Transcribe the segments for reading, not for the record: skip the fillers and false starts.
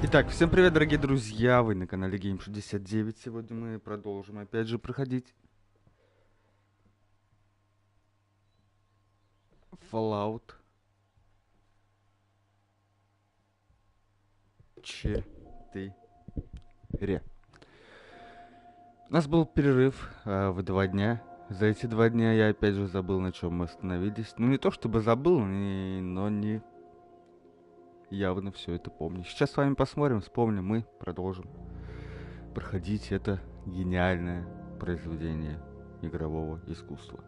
Итак, всем привет, дорогие друзья! Вы на канале Game 69. Сегодня мы продолжим опять же проходить Fallout 4. У нас был перерыв в 2 дня. За эти 2 дня я опять же забыл, на чем мы остановились. Ну, не то чтобы забыл, но не явно все это помню. Сейчас с вами посмотрим, вспомним и продолжим проходить это гениальное произведение игрового искусства.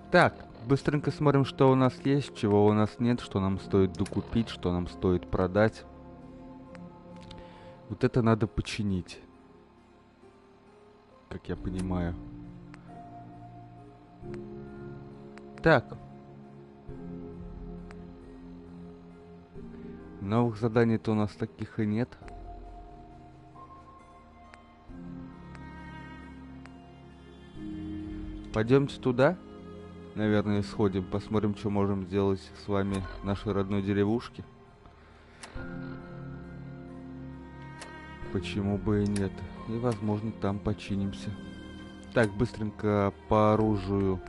Так, быстренько смотрим, что у нас есть, чего у нас нет, что нам стоит докупить, что нам стоит продать. Вот это надо починить, как я понимаю. Так. Новых заданий-то у нас таких и нет. Пойдемте туда. Наверное, сходим, посмотрим, что можем сделать с вами в нашей родной деревушке. Почему бы и нет? И, возможно, там починимся. Так, быстренько по оружию.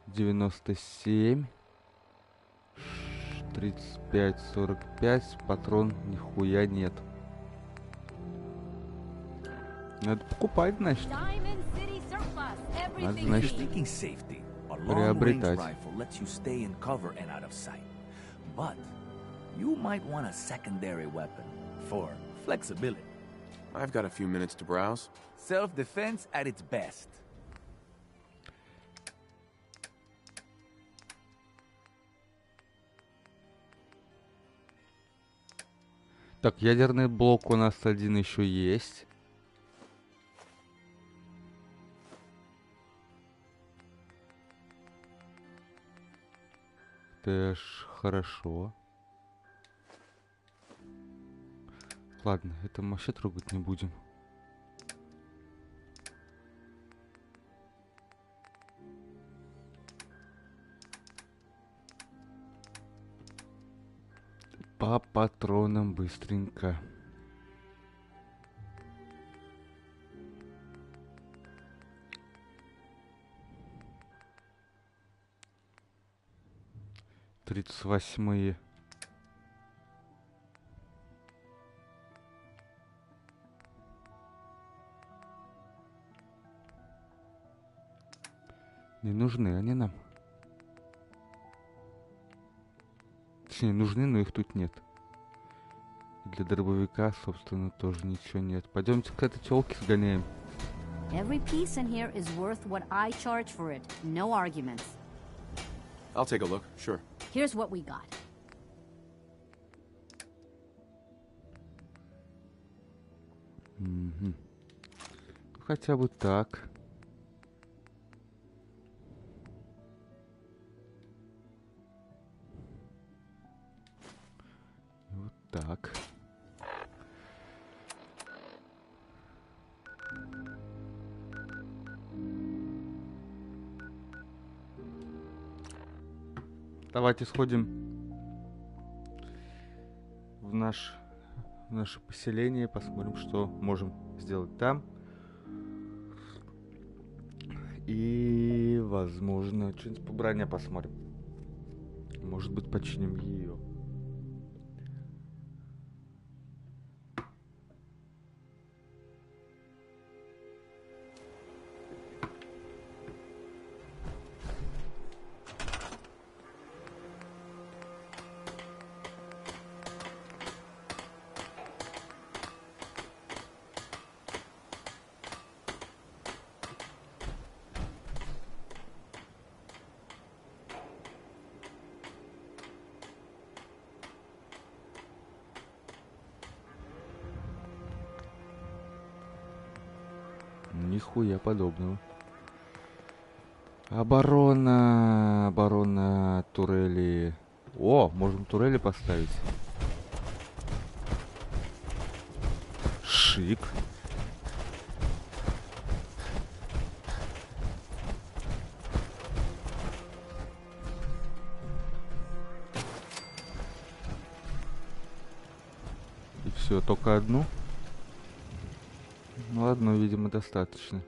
97. 35, 45. Патрон нихуя нет. Надо покупать, значит. Надо, значит, приобретать. You might want a secondary weapon for flexibility. I've got a few minutes to browse. Self-defense at its best. Так, ядерный блок у нас один еще есть. Это ж хорошо. Ладно, это мы вообще трогать не будем. По патронам быстренько. Тридцать восьмые. Не нужны они нам. Точнее, нужны, но их тут нет. Для дробовика, собственно, тоже ничего нет. Пойдемте к этой тёлке сгоняем. Every piece in here is worth what I charge for it. No arguments. I'll take a look, sure. Here's what we got. Угу. Хотя бы так. Вот так. Давайте сходим в наше поселение, посмотрим, что можем сделать там. И, возможно, что-нибудь по броне посмотрим. Может быть, починим ее. Нихуя подобного. Оборона турели. О, можем турели поставить. Шик. И все, только одну? Ну, одну, видимо, достаточно.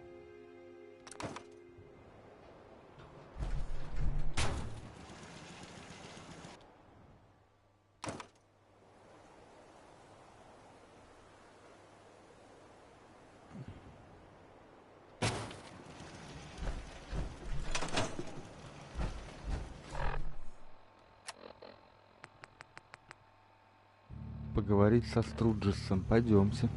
Поговорить со Струджесом. Пойдемте.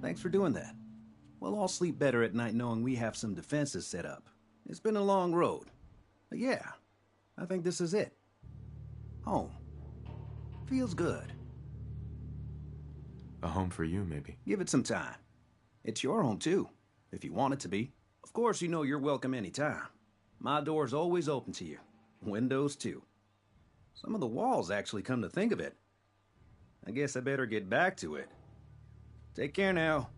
Thanks for doing that. We'll all sleep better at night knowing we have some defenses set up. It's been a long road. But yeah, I think this is it. Home. Feels good. A home for you, maybe. Give it some time. It's your home, too, if you want it to be. Of course, you know you're welcome anytime. My door's always open to you. Windows, too. Some of the walls actually come to think of it. I guess I better get back to it. Take care now.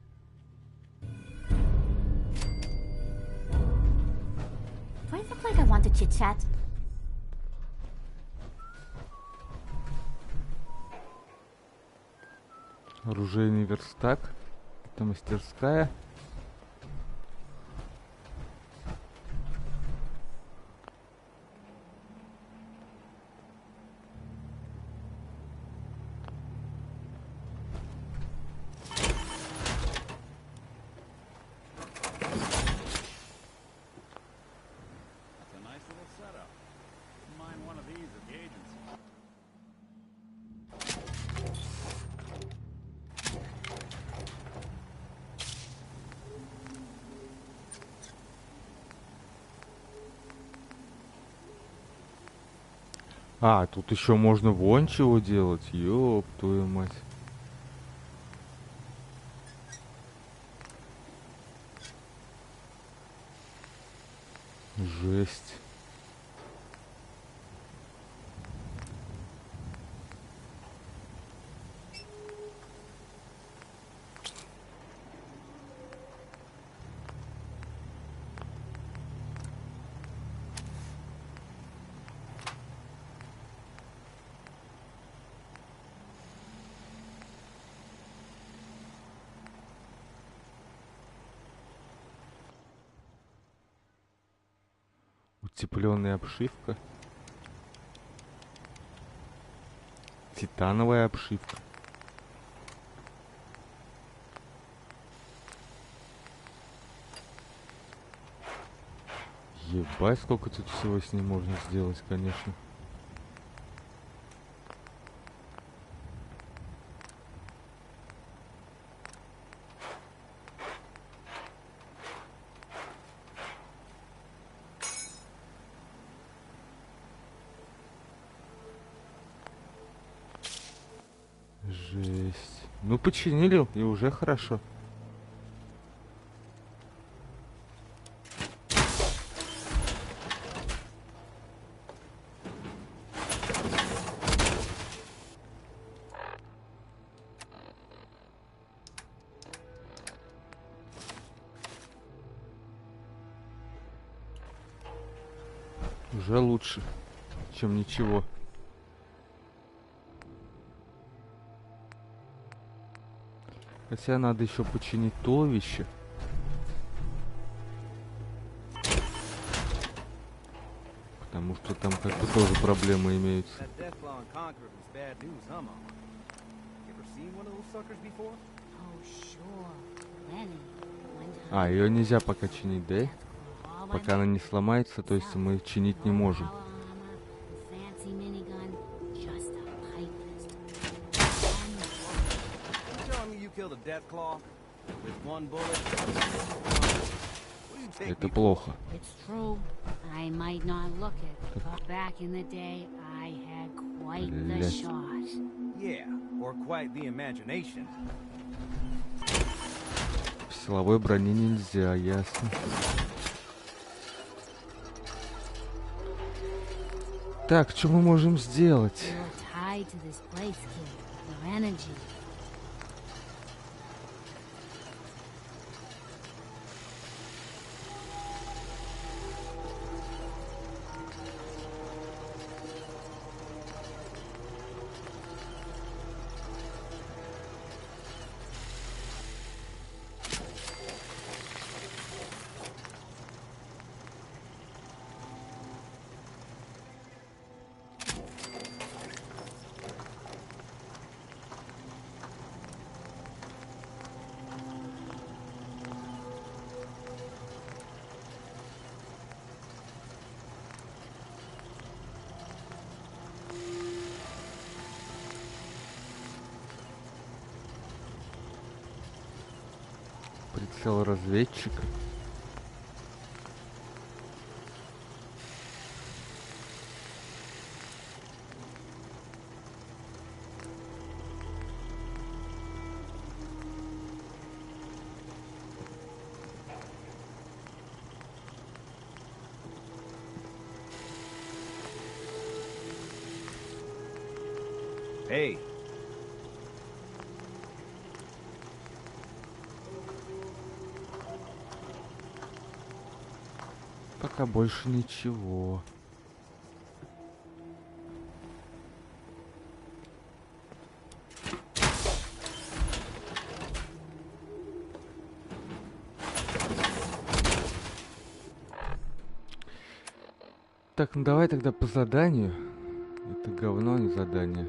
Do I look like I want to chit-chat? Оружейный верстак. Это мастерская. А, тут еще можно вон чего делать. Ёб твою мать. Жесть. Утепленная обшивка. Титановая обшивка. Ебать, сколько тут всего с ним можно сделать, конечно. Жесть. Ну, починили, и уже хорошо. Уже лучше, чем ничего. Хотя надо еще починить туловище. Потому что там как бы тоже проблемы имеются. А, ее нельзя пока чинить, да? Пока она не сломается, то есть мы чинить не можем. Это плохо. Блять. В силовой броне нельзя, ясно. Так, что мы можем сделать? Прицел разведчик. Hey. Пока больше ничего. Так, ну давай тогда по заданию. Это говно, а не задание.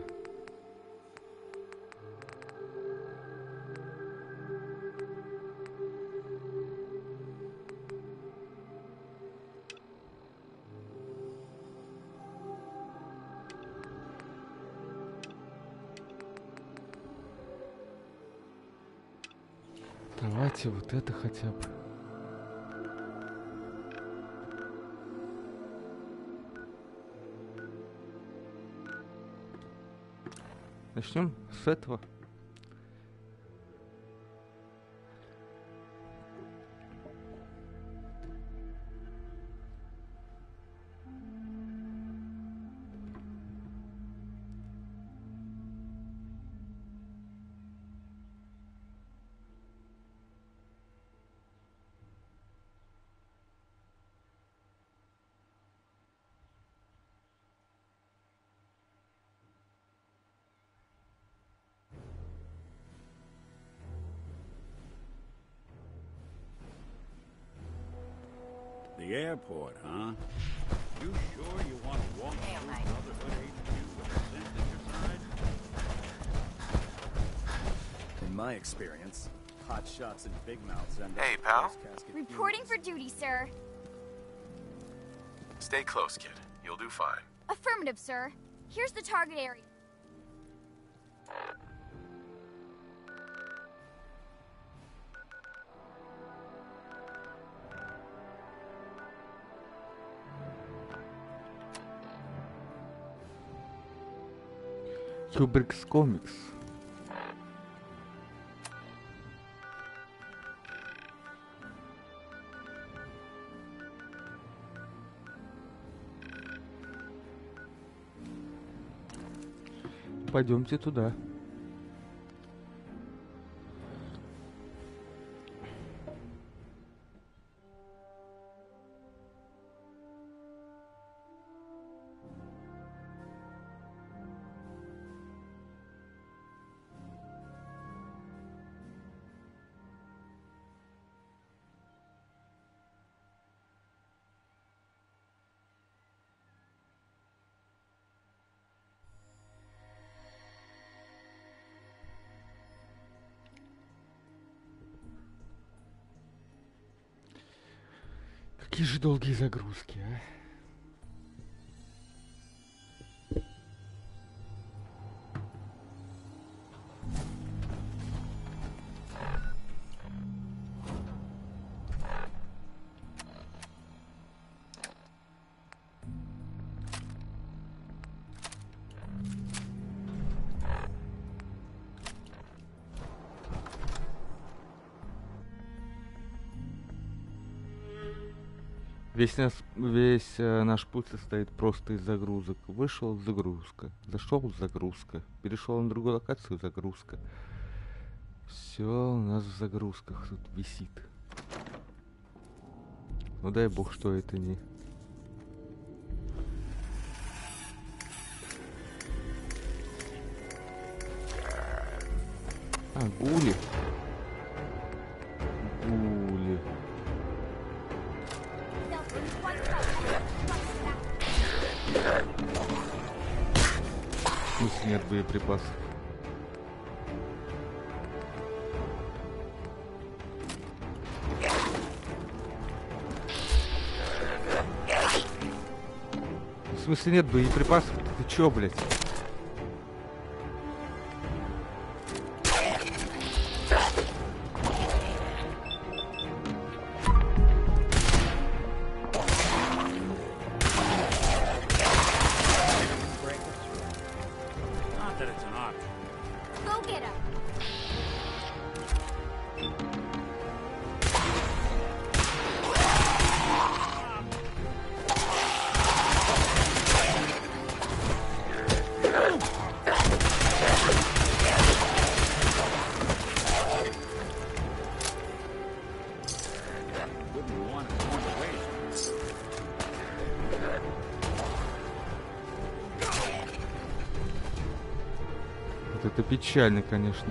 Давайте вот это хотя бы. Начнем с этого. The airport, huh? You sure you want to walk through Brotherhood HQ with a scent at your side? In my experience, hot shots and big mouths end up Hey, with pal. closed casket Reporting funerals. for duty, sir. Stay close, kid. You'll do fine. Affirmative, sir. Here's the target area. Кубрикс комикс. Пойдемте туда. Какие же долгие загрузки, а? Весь наш путь состоит просто из загрузок. Вышел — загрузка. Зашел — загрузка. Перешел на другую локацию — загрузка. Все у нас в загрузках тут висит. Ну дай бог, что это не... А, гули. Гули. В смысле нет боеприпасов? В смысле нет боеприпасов? Ты чё, блядь? Это печально, конечно.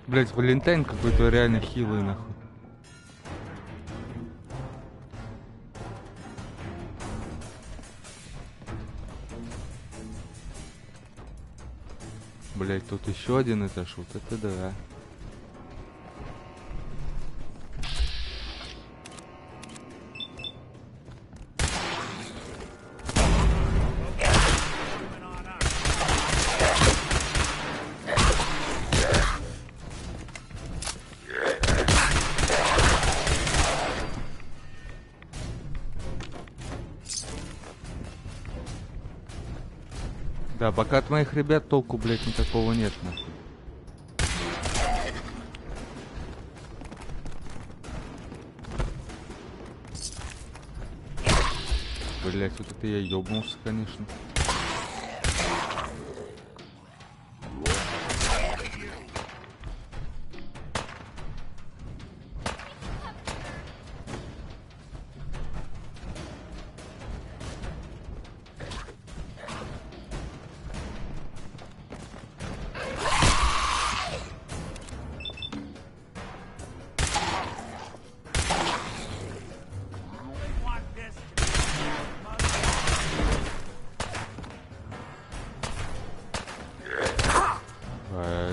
Блять, Валентайн какой-то реально хилый, нахуй. Блять, тут еще один этаж, вот это да. Да, пока от моих ребят толку, блядь, никакого нет, нахуй. Блядь, вот это я ёбнулся, конечно.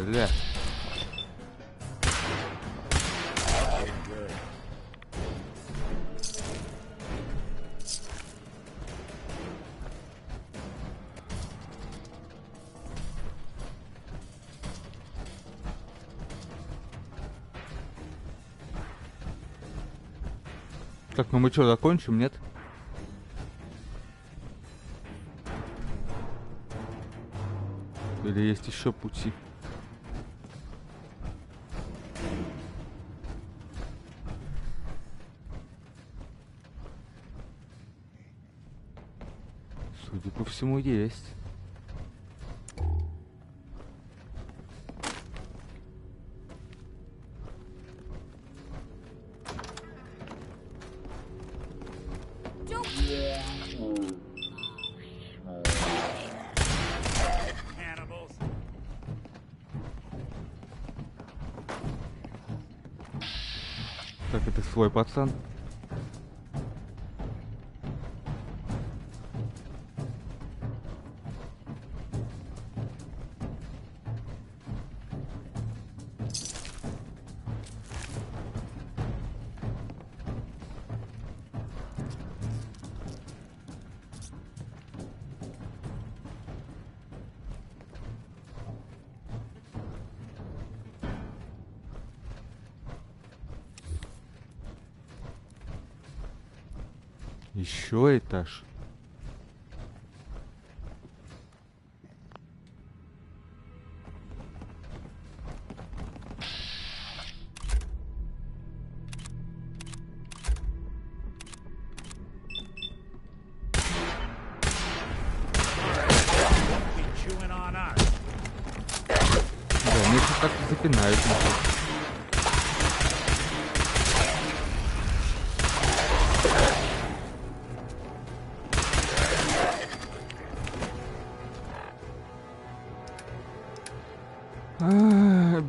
Бля. Так, ну мы что, закончим, нет? Или есть еще пути? Судя по всему, есть. Так, это свой пацан. Еще этаж. Да, они сейчас как-то запинают.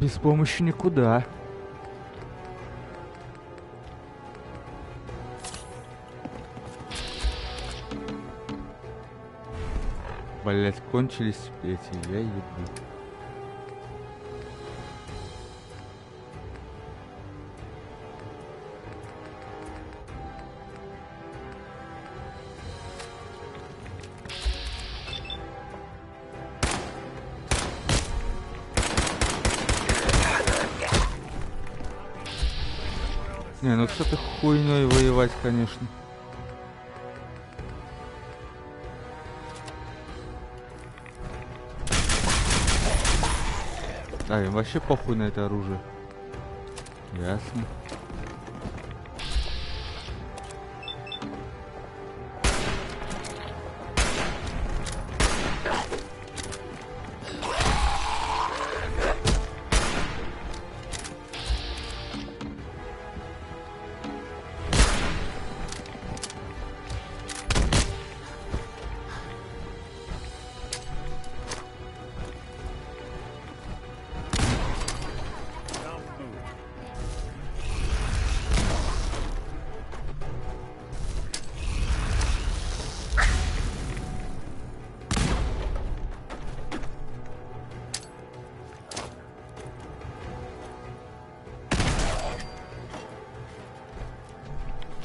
Без помощи никуда. Блять, кончились эти, я еду. Не, ну с этой хуйней воевать, конечно. А, им вообще похуй на это оружие. Ясно.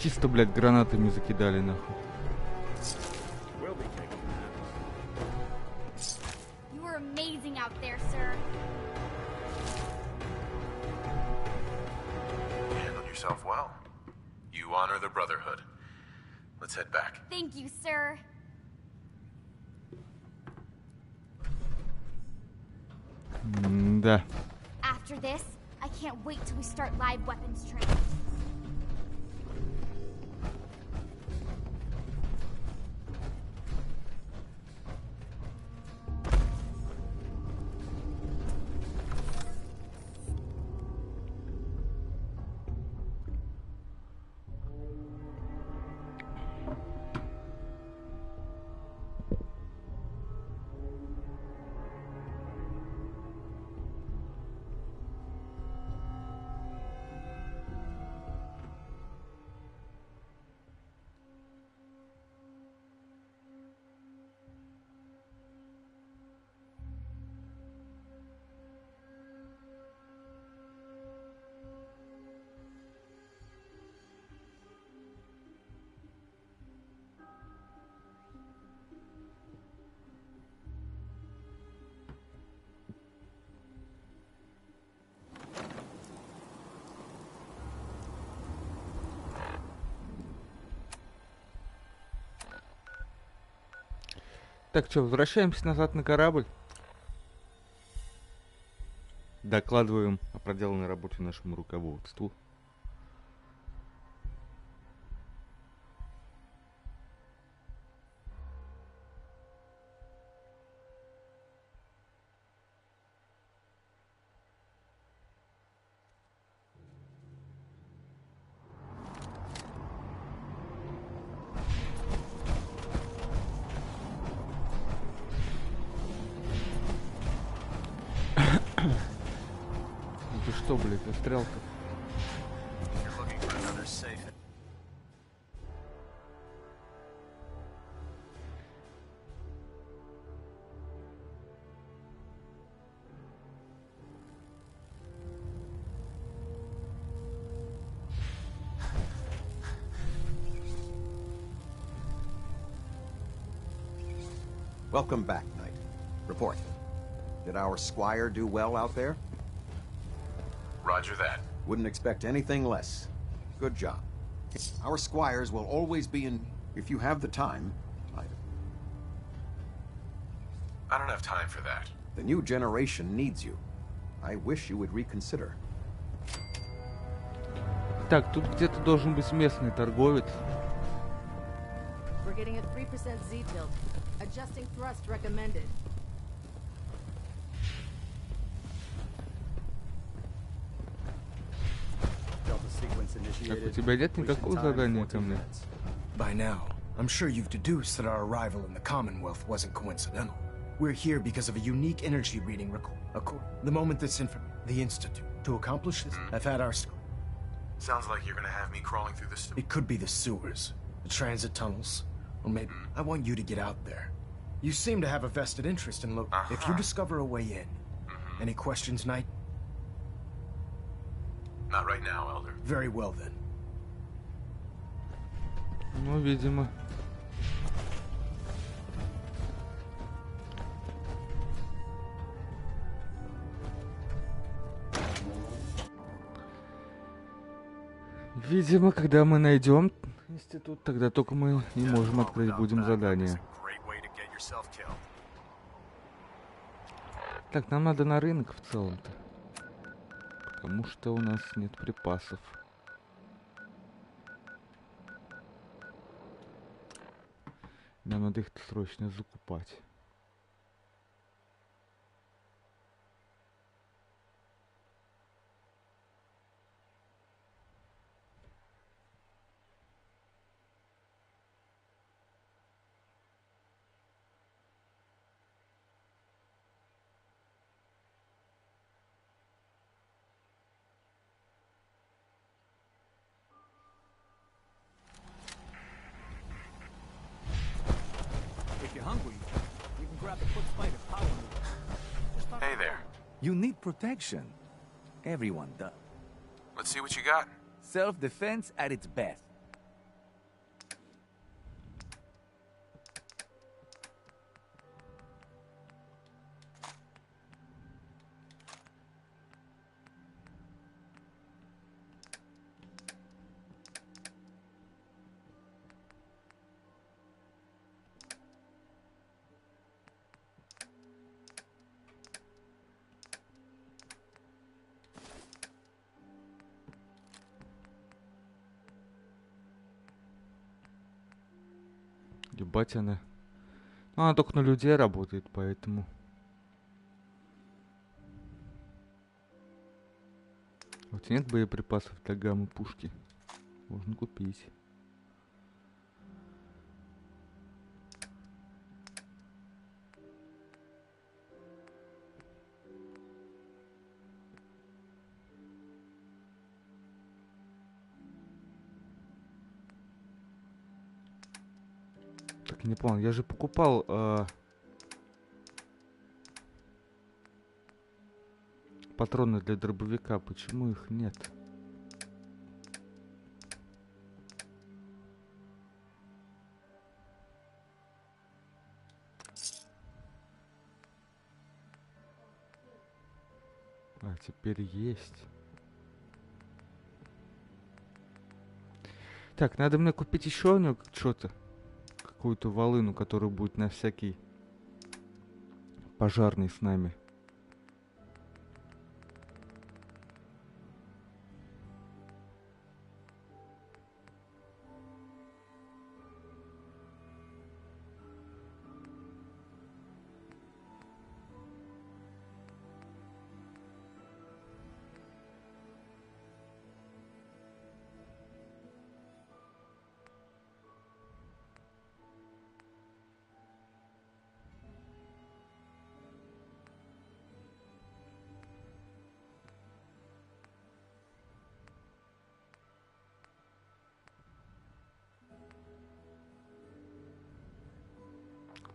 Чисто, блядь, гранатами закидали, нахуй. You were amazing out there, sir. You handled yourself well. You honor the Brotherhood. Let's head back. Thank you, sir. Да. After this, I can't wait till we start live weapons training. Так, что, возвращаемся назад на корабль? докладываем о проделанной работе нашему руководству. Это что, блядь, стрелка? Welcome back, Knight. Report. Did our squire do well out there? Roger that. Wouldn't expect anything less. Good job. Our squires will always be in... If you have the time, I don't have time for that. the new generation needs you. I wish you would reconsider. Так, тут где-то должен быть местный торговец. We're getting a 3% Z tilt. Adjusting thrust recommended. Так, у тебя нет никакого задания ко мне? By now, I'm sure you've deduced that our arrival in the Commonwealth wasn't coincidental. We're here because of a unique energy reading record. The moment that's in from the Institute. To accomplish this, I've had our... Sounds like you're gonna have me crawling through the sewers. It could be the sewers, the transit tunnels, or maybe... I want you to get out there. You seem to have a vested interest in If you discover a way in, any questions, Knight? Not right now, Elder. Very well, then. Ну, видимо. Видимо, когда мы найдем институт, тогда только мы и можем открыть будем задание. Так, нам надо на рынок в целом-то. Потому что у нас нет припасов. Нам надо их срочно закупать. Hey there. You need protection. Everyone does. Let's see what you got. Self-defense at its best. Ебать она. Ну, она только на людей работает, поэтому. Вот нет боеприпасов для гаммы пушки. Можно купить. Так, не понял, я же покупал патроны для дробовика, почему их нет? А, теперь есть. Так, надо мне купить еще одну что-то. Какую-то волыну, которая будет на всякий пожарный с нами.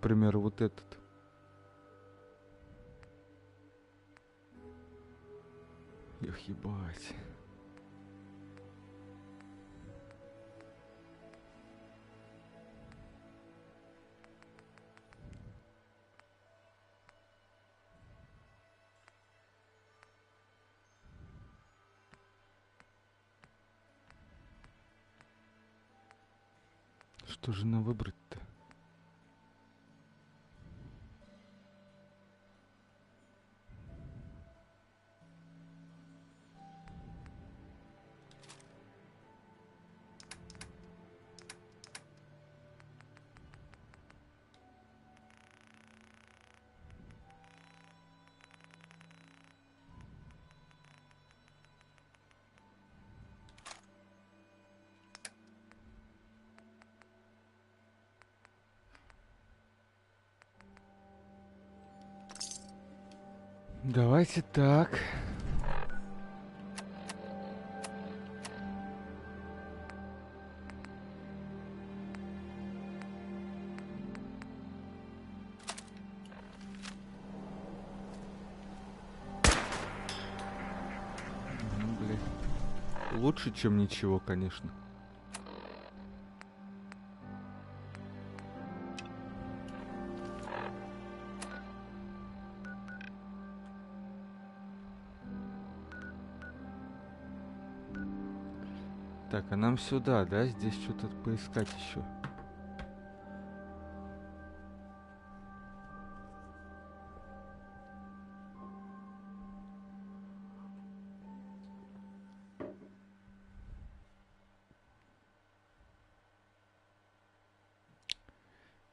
примеру, вот этот. Эх, ебать. Что же нам выбрать-то? Давайте так. Ну, блядь. Лучше, чем ничего, конечно. Так, а нам сюда, да? Здесь что-то поискать еще.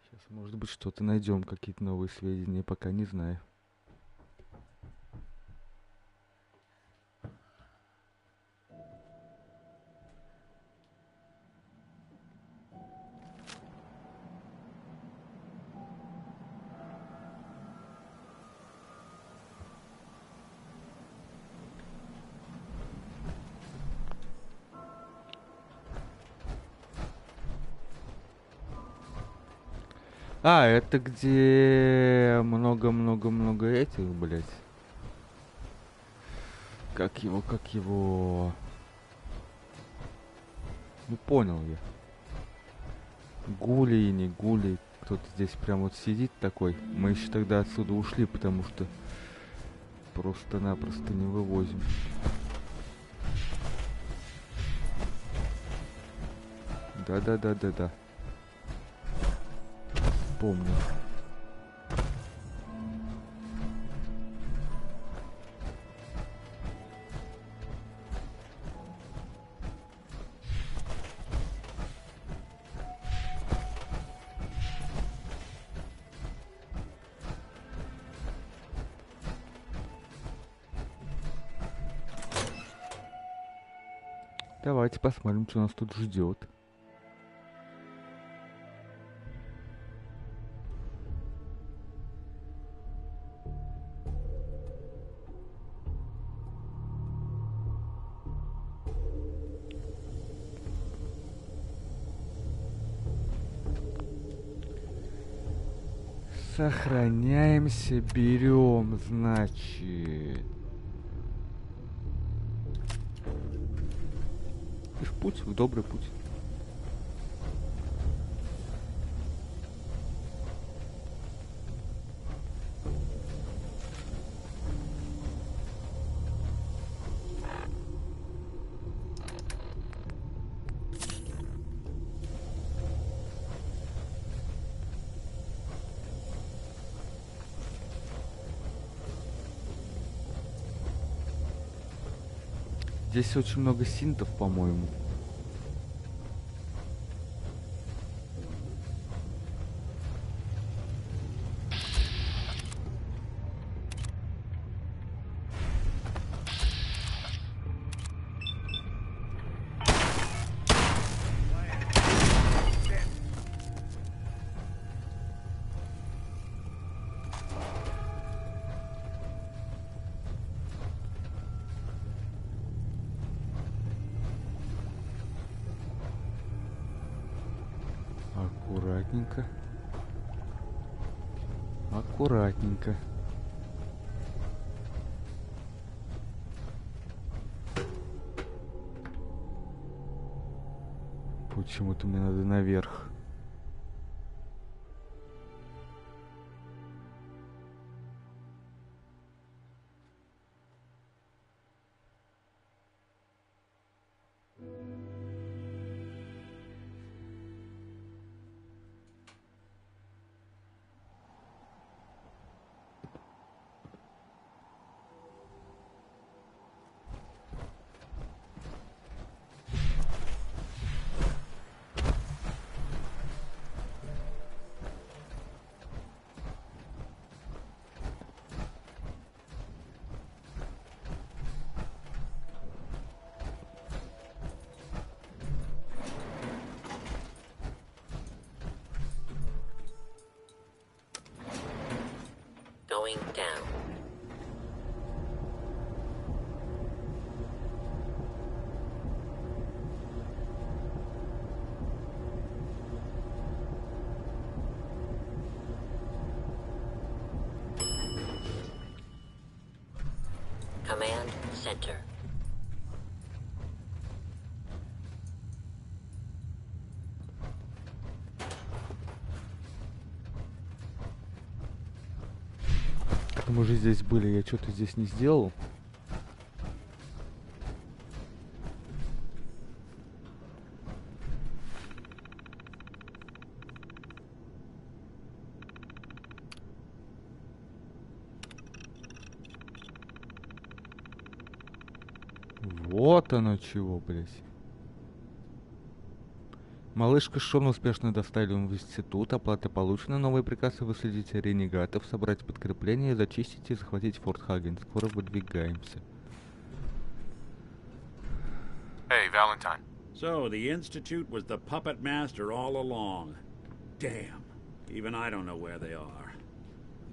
Сейчас, может быть, что-то найдем, какие-то новые сведения, пока не знаю. А, это где много-много-много этих, блядь. Как его... Ну, понял я. Гули и не гули. Кто-то здесь прям вот сидит такой. Мы еще тогда отсюда ушли, потому что просто-напросто не вывозим. Да. Помню. Давайте посмотрим, что нас тут ждет. Сохраняемся, берем, значит. И в путь, в добрый путь. Здесь очень много синтов, по-моему. Аккуратненько. Аккуратненько. Почему-то мне надо наверх. Going down. Command Center. Мы уже здесь были, я что-то здесь не сделал. Вот оно чего, блядь. Малышка с Шон успешно доставили в институт, оплата получена, новые приказы выследить ренегатов, собрать подкрепление, зачистить и захватить Форт Хаген. Скоро выдвигаемся. Hey, Valentine. So, the Institute was the puppet master all along. Damn. Even I don't know where they are.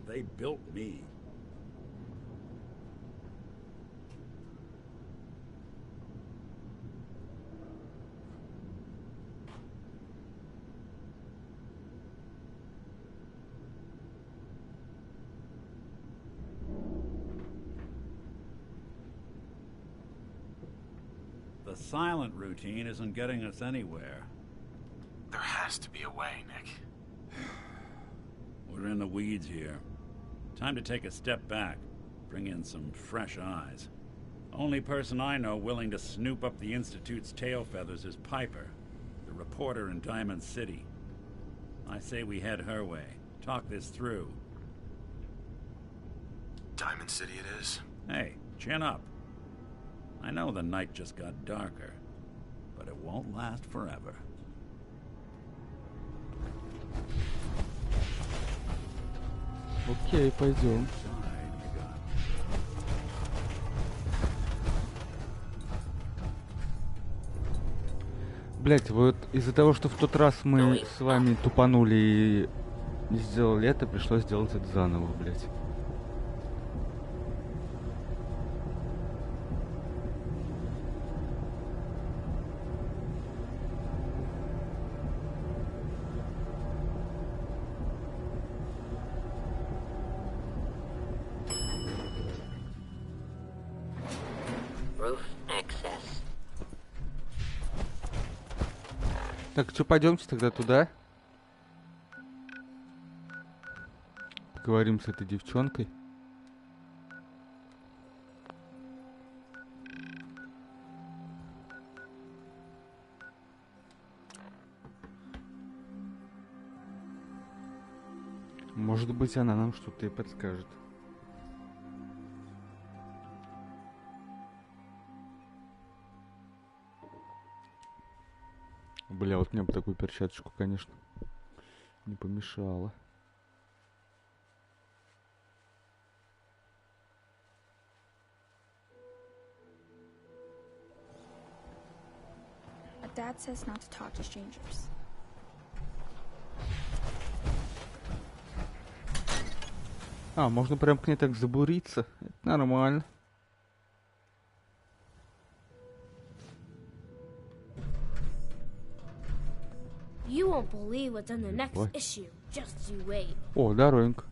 They built me. The silent routine isn't getting us anywhere. There has to be a way, Nick. We're in the weeds here. Time to take a step back. Bring in some fresh eyes. Only person I know willing to snoop up the Institute's tail feathers is Piper, the reporter in Diamond City. I say we head her way. Talk this through. Diamond City it is. Hey, chin up. I know the night just got darker, but it won't last forever. Окей, пойдем. Блять, вот из-за того, что в тот раз мы с вами тупанули и не сделали это, пришлось сделать это заново, блять. Так, что, пойдемте тогда туда. Поговорим с этой девчонкой. Может быть, она нам что-то и подскажет. Бля, вот мне бы такую перчаточку, конечно, не помешало. But Dad says not to talk to strangers. А, можно прям к ней так забуриться. Это нормально. You won't believe what's in the next issue. Just you wait. О, здоровенько.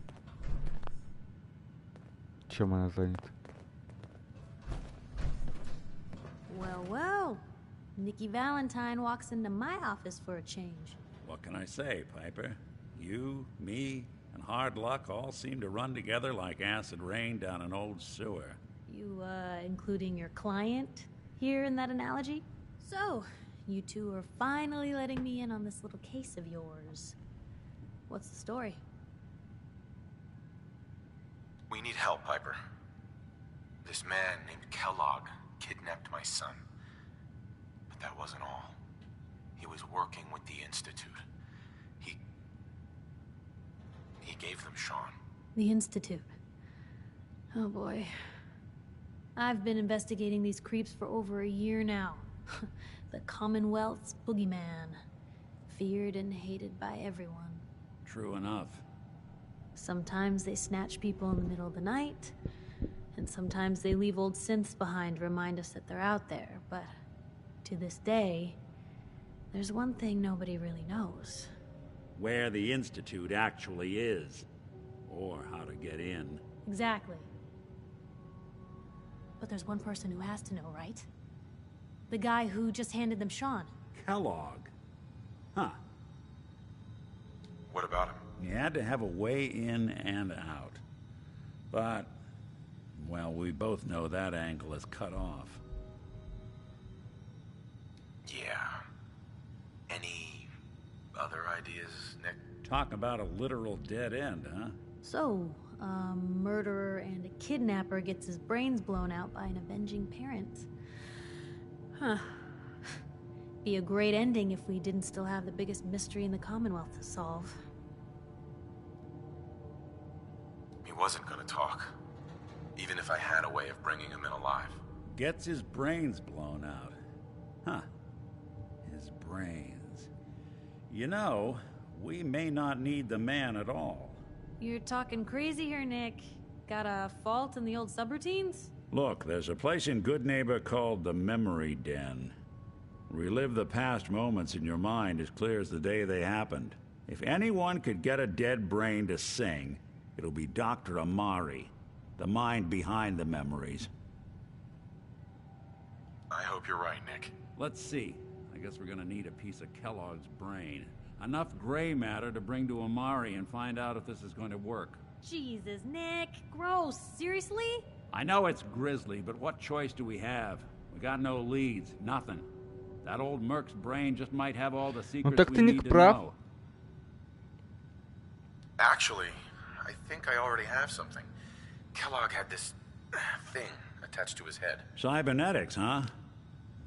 Чем она занята? Well, well. Nikki Valentine walks into my office for a change. What can I say, Piper? You, me, and hard luck all seem to run together like acid rain down an old sewer. You, including your client here in that analogy? So, you two are finally letting me in on this little case of yours. What's the story? We need help, Piper. This man named Kellogg kidnapped my son. But that wasn't all. He was working with the Institute. He gave them Sean. The Institute. Oh boy. I've been investigating these creeps for over a year now. The Commonwealth's boogeyman. Feared and hated by everyone. True enough. Sometimes they snatch people in the middle of the night, and sometimes they leave old synths behind to remind us that they're out there, but to this day, there's one thing nobody really knows. Where the Institute actually is. Or how to get in. Exactly. But there's one person who has to know, right? The guy who just handed them Sean. Kellogg. Huh. What about him? He had to have a way in and out. But, well, we both know that angle is cut off. Yeah. Any other ideas, Nick? Talk about a literal dead end, huh? So, a murderer and a kidnapper gets his brains blown out by an avenging parent. Huh. Be a great ending if we didn't still have the biggest mystery in the Commonwealth to solve. He wasn't gonna talk. Even if I had a way of bringing him in alive. Gets his brains blown out. Huh. His brains. You know, we may not need the man at all. You're talking crazy here, Nick. Got a fault in the old subroutines? Look, there's a place in Good Neighbor called the Memory Den. Relive the past moments in your mind as clear as the day they happened. If anyone could get a dead brain to sing, it'll be Dr. Amari, the mind behind the memories. I hope you're right, Nick. Let's see. I guess we're gonna need a piece of Kellogg's brain. Enough gray matter to bring to Amari and find out if this is going to work. Jesus, Nick. Gross. Seriously? I know it's grisly, but what choice do we have? We got no leads, nothing. That old Merc's brain just might have all the secrets we need to know. Actually, I think I already have something. Kellogg had this thing attached to his head. Cybernetics, huh?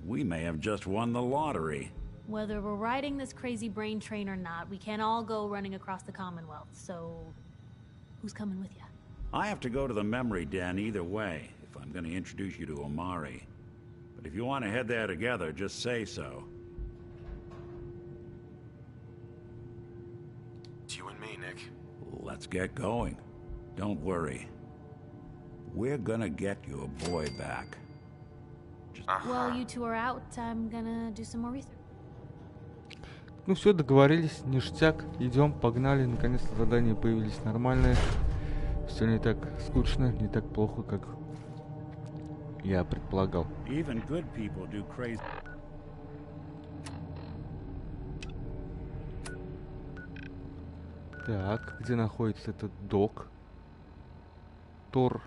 We may have just won the lottery. Whether we're riding this crazy brain train or not, we can't all go running across the Commonwealth, so... who's coming with you? I have to go to the Memory Den either way, if I'm going to introduce you to Amari. But if you want to head there together, just say so. It's you and me, Nick. Let's get going. Don't worry. We're gonna get your boy back. While you two are out, I'm gonna do some more research. Ну все, договорились, ништяк, идем, погнали, наконец-то задания появились нормальные. Все не так скучно, не так плохо, как я предполагал. Even good people do crazy. Так, где находится этот док? Тор.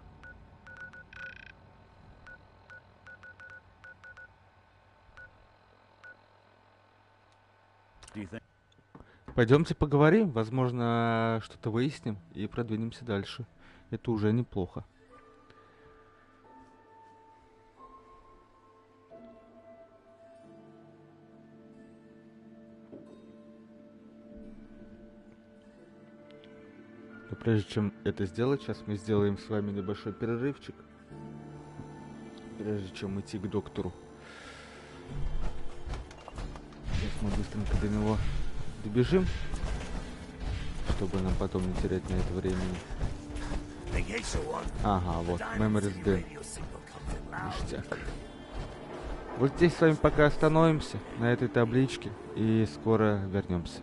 Пойдемте поговорим, возможно, что-то выясним и продвинемся дальше. Это уже неплохо. Но прежде чем это сделать, сейчас мы сделаем с вами небольшой перерывчик, прежде чем идти к доктору. Сейчас мы быстренько до него добежим, чтобы нам потом не терять на это времени. Ага, вот, Memories Den. Ништяк. Вот здесь с вами пока остановимся, на этой табличке, и скоро вернемся.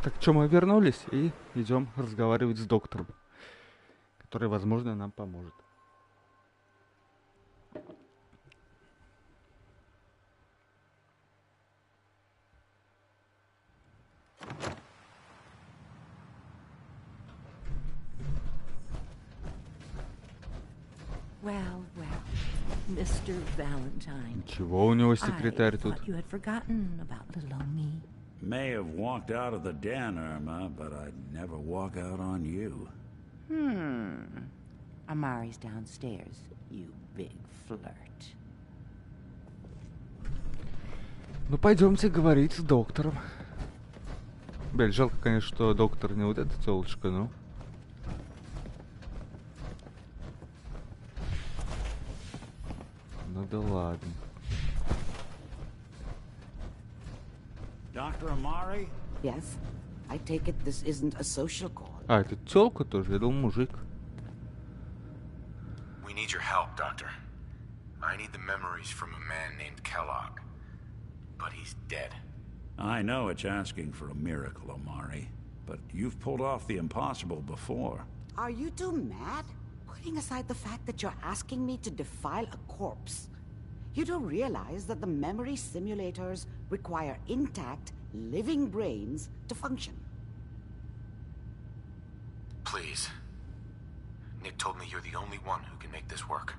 Так что мы вернулись и идем разговаривать с доктором, который, возможно, нам поможет. Well, Mr. Valentine. Чего у него секретарь I тут? thought you had forgotten about little old me. May have walked out of the den, Irma, but I'd never walk out on you. Amari's downstairs, you big flirt. Ну, пойдемте говорить с доктором. Блин, жалко, конечно, что доктор не вот эта тёлочка, но... Ну да ладно. Dr. Amari? Yes. I take it this isn't a social call. А, это тёлка тоже, я думал, мужик. We need your help, Doctor. I need the memories from a man named Kellogg. But he's dead. I know it's asking for a miracle, Amari, but you've pulled off the impossible before. Are you two mad? Putting aside the fact that you're asking me to defile a corpse, you don't realize that the memory simulators require intact, living brains to function. Please. Nick told me you're the only one who can make this work.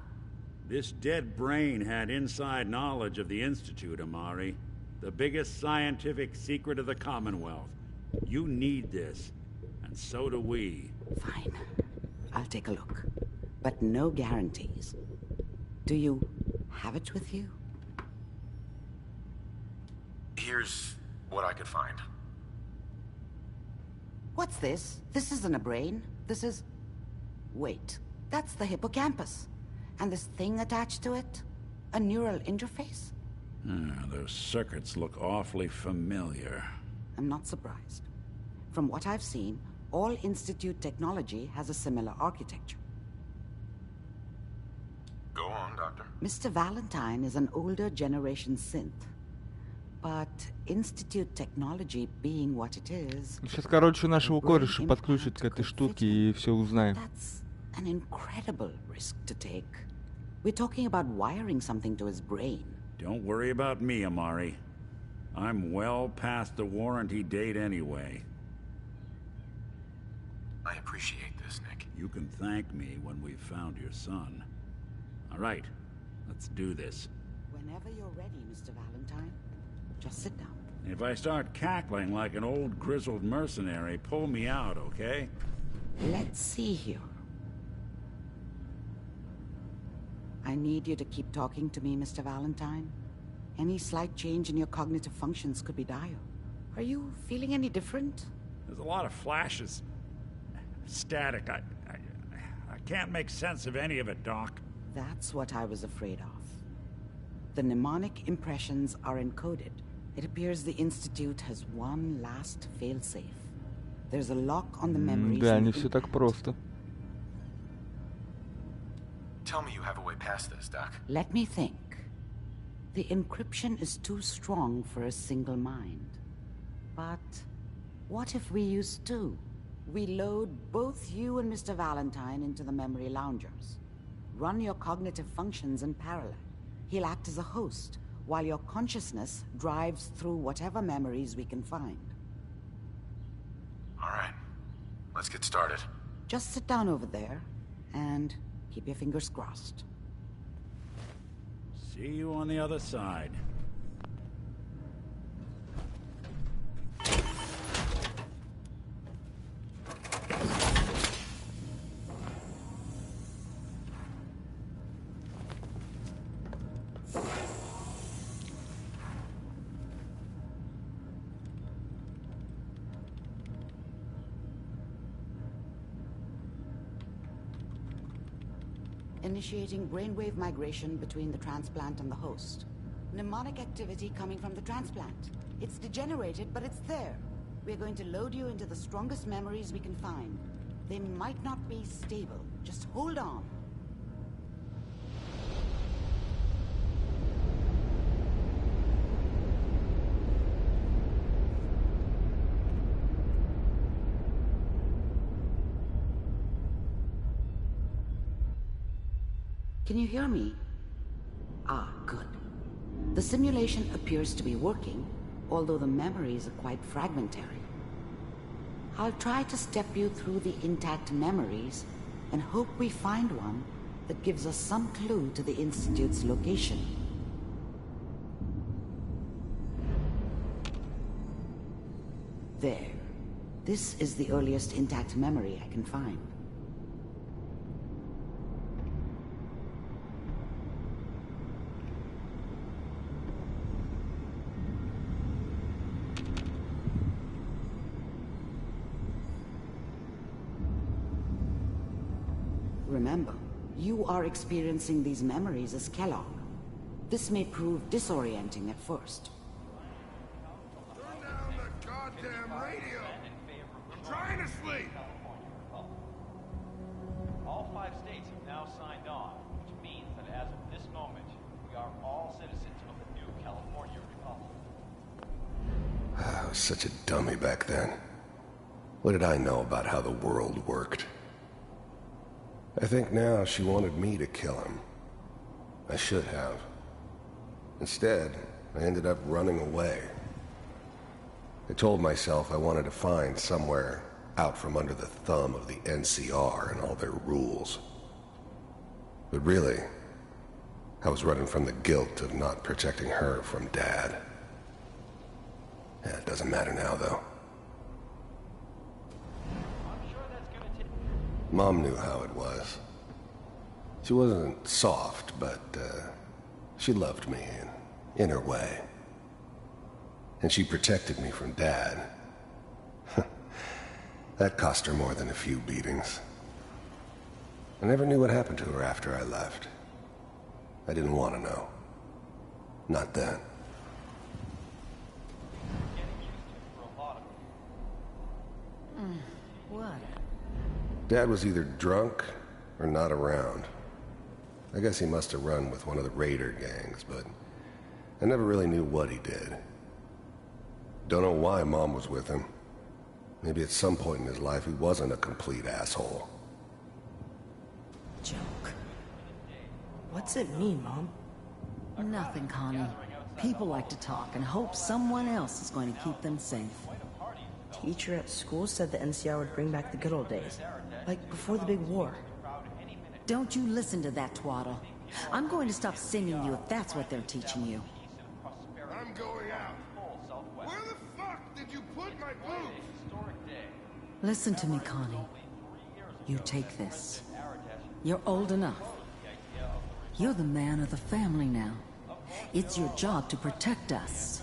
This dead brain had inside knowledge of the Institute, Amari. The biggest scientific secret of the Commonwealth. You need this, and so do we. Fine. I'll take a look. But no guarantees. Do you have it with you? Here's what I could find. What's this? This isn't a brain. This is... Wait. That's the hippocampus. And this thing attached to it? A neural interface? Those circuits look awfully familiar. I'm not surprised. From what I've seen, all Institute technology has a similar architecture. Go on, Doctor. Mr. Valentine is an older generation synth. But Institute technology being what it is... Сейчас, короче, нашего кореша подключат к этой штуке и все узнаем. That's an incredible risk to take. We're talking about wiring something to his brain. Don't worry about me, Amari. I'm well past the warranty date anyway. I appreciate this, Nick. You can thank me when we've found your son. All right, let's do this. Whenever you're ready, Mr. Valentine, just sit down. If I start cackling like an old grizzled mercenary, pull me out, okay? Let's see here. I need you to keep talking to me, Mr. Valentine. Any slight change in your cognitive functions could be dire. Are you feeling any different? There's a lot of flashes. Static. I can't make sense of any of it, Doc. That's what I was afraid of. The mnemonic impressions are encoded. It appears the Institute has one last failsafe. There's a lock on the memories. Да, не все так просто. Tell me you have a way past this, Doc. Let me think. The encryption is too strong for a single mind. But what if we use two? We load both you and Mr. Valentine into the memory loungers. Run your cognitive functions in parallel. He'll act as a host, while your consciousness drives through whatever memories we can find. All right. Let's get started. Just sit down over there, and keep your fingers crossed. See you on the other side. Initiating brainwave migration between the transplant and the host. Mnemonic activity coming from the transplant. It's degenerated, but it's there. We're going to load you into the strongest memories we can find. They might not be stable. Just hold on. Can you hear me? Ah, good. The simulation appears to be working, although the memories are quite fragmentary. I'll try to step you through the intact memories and hope we find one that gives us some clue to the Institute's location. There. This is the earliest intact memory I can find. Remember, you are experiencing these memories as Kellogg. This may prove disorienting at first. Turn down the goddamn radio! I'm trying to sleep! All 5 states have now signed on, which means that as of this moment, we are all citizens of the new California Republic. I was such a dummy back then. What did I know about how the world worked? I think now she wanted me to kill him. I should have. Instead, I ended up running away. I told myself I wanted to find somewhere out from under the thumb of the NCR and all their rules. But really, I was running from the guilt of not protecting her from Dad. Yeah, it doesn't matter now, though. Mom knew how it was. She wasn't soft, but she loved me in her way. And she protected me from Dad. That cost her more than a few beatings. I never knew what happened to her after I left. I didn't want to know. Not then. What? Dad was either drunk or not around. I guess he must have run with one of the raider gangs, but I never really knew what he did. Don't know why Mom was with him. Maybe at some point in his life he wasn't a complete asshole. Joke. What's it mean, Mom? Nothing, Connie. People like to talk and hope someone else is going to keep them safe. Teacher at school said the NCR would bring back the good old days. Like before the big war. Don't you listen to that twaddle. I'm going to stop singing you if that's what they're teaching you. I'm going out. Where the fuck did you put my boots? Listen to me, Connie. You take this. You're old enough. You're the man of the family now. It's your job to protect us.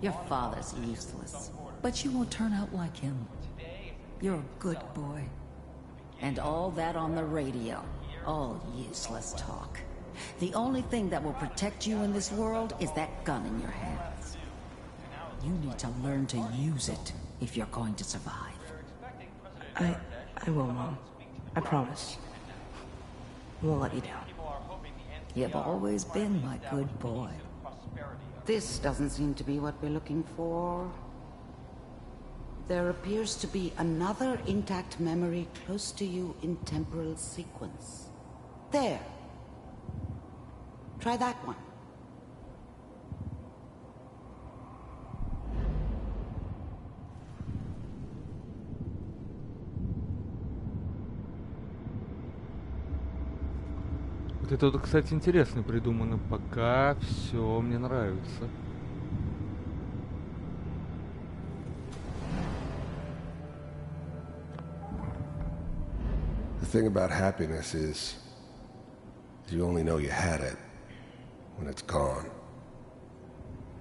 Your father's useless, but you won't turn out like him. You're a good boy. And all that on the radio, all useless talk. The only thing that will protect you in this world is that gun in your hands. You need to learn to use it if you're going to survive. I will, Mom. I promise. I won't let you down. You've always been my good boy. This doesn't seem to be what we're looking for. There appears to be another intact memory close to you in temporal sequence. There. Try that one. Вот это вот, кстати, интересно придумано. Пока все мне нравится. The thing about happiness is you only know you had it when it's gone.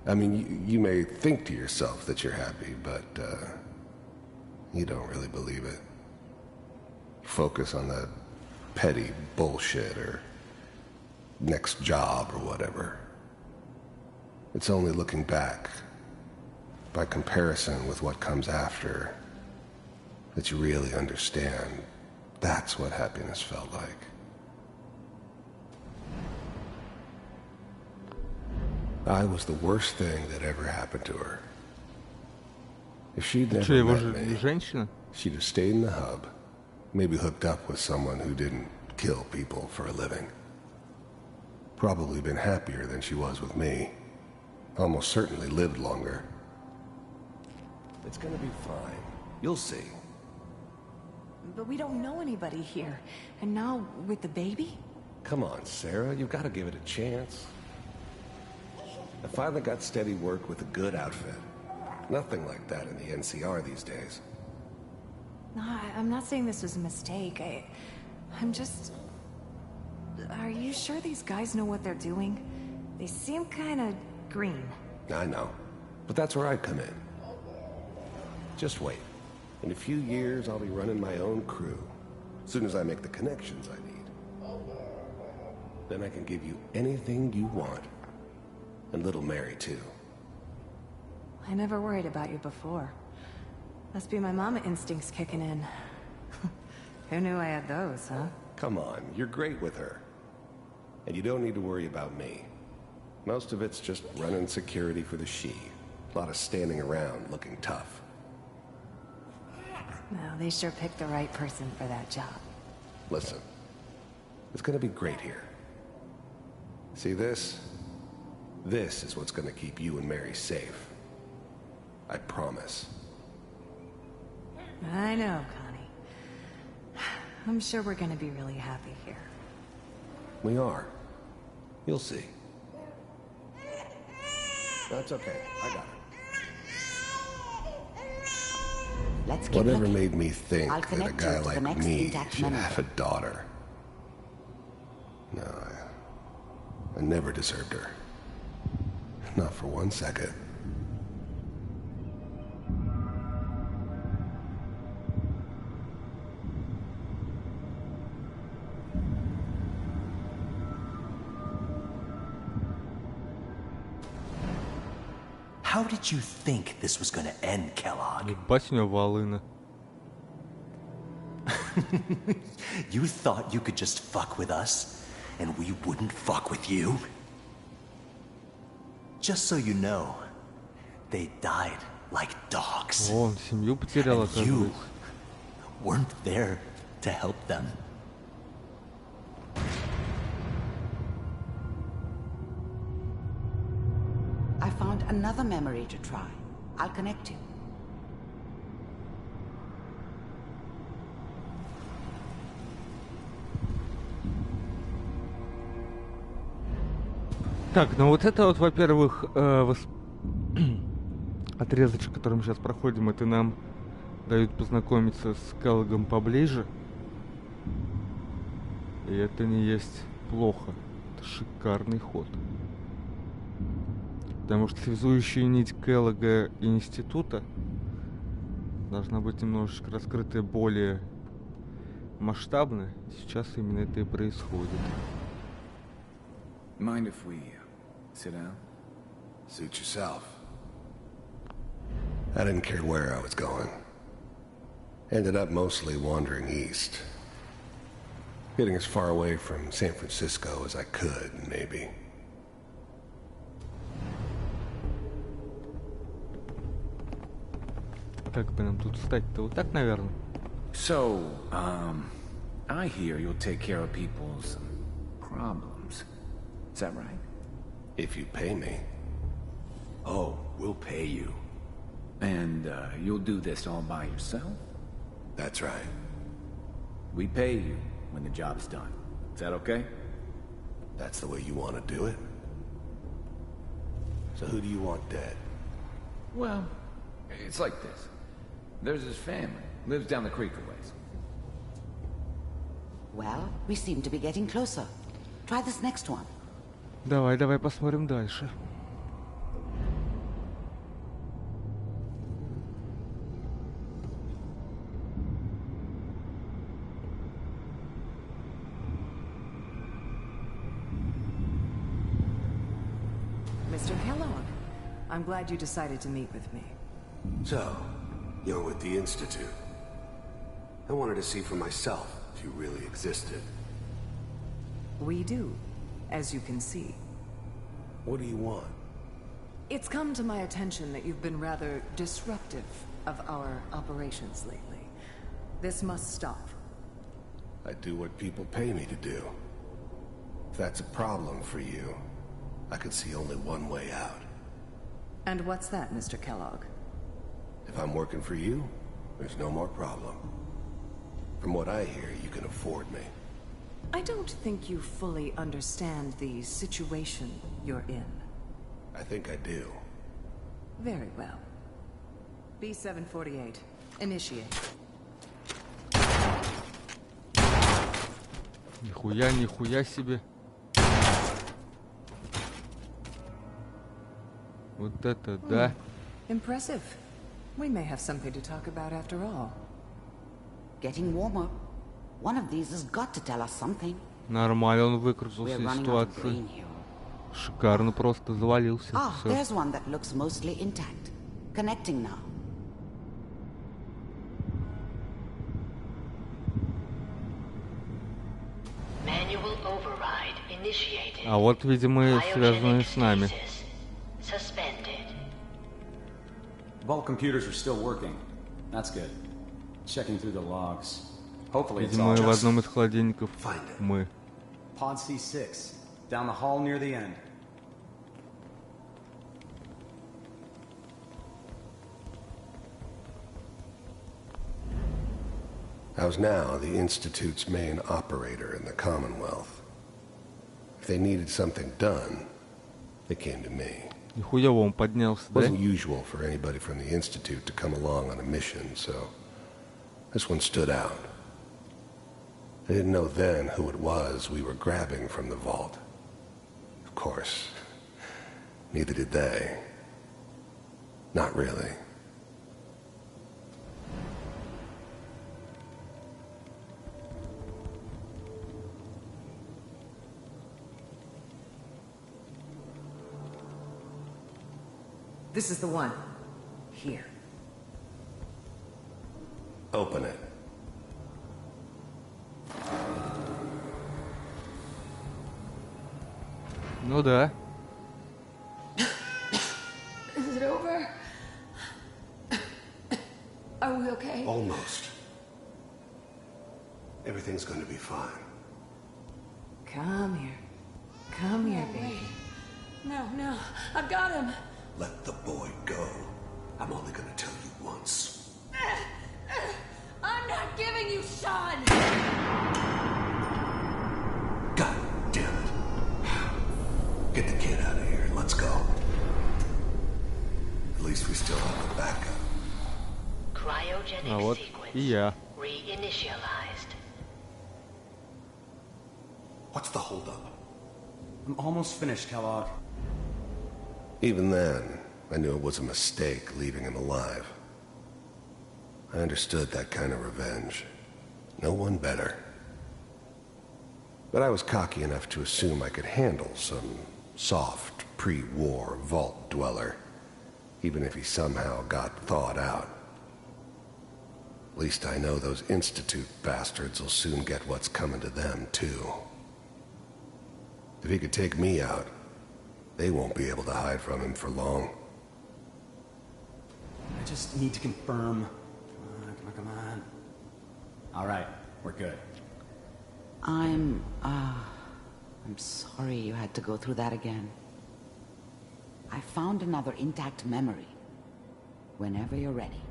I mean, you may think to yourself that you're happy, but you don't really believe it. Focus on the petty bullshit or next job or whatever. It's only looking back, by comparison with what comes after, that you really understand. That's what happiness felt like. I was the worst thing that ever happened to her. If she'd never met me, she'd have stayed in the hub, maybe hooked up with someone who didn't kill people for a living. Probably been happier than she was with me. Almost certainly lived longer. It's gonna be fine. You'll see. But we don't know anybody here. And now, with the baby? Come on, Sarah, you've got to give it a chance. I finally got steady work with a good outfit. Nothing like that in the NCR these days. No, I'm not saying this was a mistake. I'm just... Are you sure these guys know what they're doing? They seem kind of green. I know, but that's where I come in. Just wait. In a few years, I'll be running my own crew. As soon as I make the connections I need. Then I can give you anything you want. And little Mary, too. I never worried about you before. Must be my mama instincts kicking in. Who knew I had those, huh? Come on, you're great with her. And you don't need to worry about me. Most of it's just running security for the she. A lot of standing around looking tough. Well, they sure picked the right person for that job. Listen, it's gonna be great here. See this? This is what's gonna keep you and Mary safe. I promise. I know, Connie. I'm sure we're gonna be really happy here. We are. You'll see. That's okay. I got it. Let's get Whatever lucky. made me think I'll that a connect guy you to the like next me intact should member. have a daughter? No, I never deserved her. Not for 1 second. How did you think this was gonna end, Kellogg? Ебать у него волына. You thought you could just fuck with us, and we wouldn't fuck with you? Just so you know, they died like dogs. О, он семью потерял, And you оказывается. weren't there to help them. I found another memory to try. I'll connect you. Так, ну вот это вот, во-первых, отрезочек, который мы сейчас проходим, это нам дают познакомиться с Келлогом поближе. И это не есть плохо. Это шикарный ход. Потому что связующая нить Келлога и института должна быть немножечко раскрытая более масштабно. Сейчас именно это и происходит. Mind if we sit down? Suit yourself. I didn't care where I was going. Ended up mostly wandering east. Getting as far away from San Francisco as I could, maybe. Как бы нам тут встать-то? Вот так, наверное? So, I hear you'll take care of people's problems. Is that right? If you pay me. Oh, we'll pay you. And, you'll do this all by yourself? That's right. We pay you when the job's done. Is that okay? That's the way you want to do it? So who do you want dead? Well, it's like this. There's his family. Lives down the creek a ways. Well, we seem to be getting closer. Try this next one. Давай, давай посмотрим дальше. Mr. Kellogg, I'm glad you decided to meet with me. So, you're with the Institute. I wanted to see for myself if you really existed. We do, as you can see. What do you want? It's come to my attention that you've been rather disruptive of our operations lately. This must stop. I do what people pay me to do. If that's a problem for you, I could see only one way out. And what's that, Mr. Kellogg? If I'm working for you, there's no more problem. From what I hear, you can afford me. I don't think you fully understand the situation you're in. I think I do. Very well. B-748, initiate. Нихуя себе. Вот это да. Impressive. We may have something to talk about after all. Getting warmer. One of these has got to tell us something. Нормально он выкрутился из ситуации. Шикарно просто завалился. There's one that looks mostly intact. Connecting now. Manual override initiated. А вот, видимо, связанные с нами. Suspended. Vault computers are still working. That's good. Checking through the logs. Hopefully it's Видимо, all в одном из холодильников мы. Pod C6, down the hall near the end. How's now the Institute's main operator in the Commonwealth? If they needed something done, they came to me. Нихуево он поднялся, да? It wasn't usual for anybody from the Institute to come along on a mission, so this one stood out. I didn't know then who it was we were grabbing from the vault. Of course, neither did they. Not really. This is the one. Here. Open it. Ну да. Is it over? Are we okay? Almost. Everything's going to be fine. Come here. Come here, baby. No, I've got him. Let the boy go. I'm only going to tell you once. I'm not giving you Sean! God damn it. Get the kid out of here. Let's go. At least we still have the backup. Cryogenic sequence reinitialized. What's the holdup? I'm almost finished, Kellogg. Even then, I knew it was a mistake leaving him alive. I understood that kind of revenge. No one better. But I was cocky enough to assume I could handle some soft, pre-war vault dweller, even if he somehow got thawed out. At least I know those Institute bastards will soon get what's coming to them, too. If he could take me out, they won't be able to hide from him for long. I just need to confirm. Come on. All right, we're good. I'm sorry you had to go through that again. I found another intact memory. Whenever you're ready.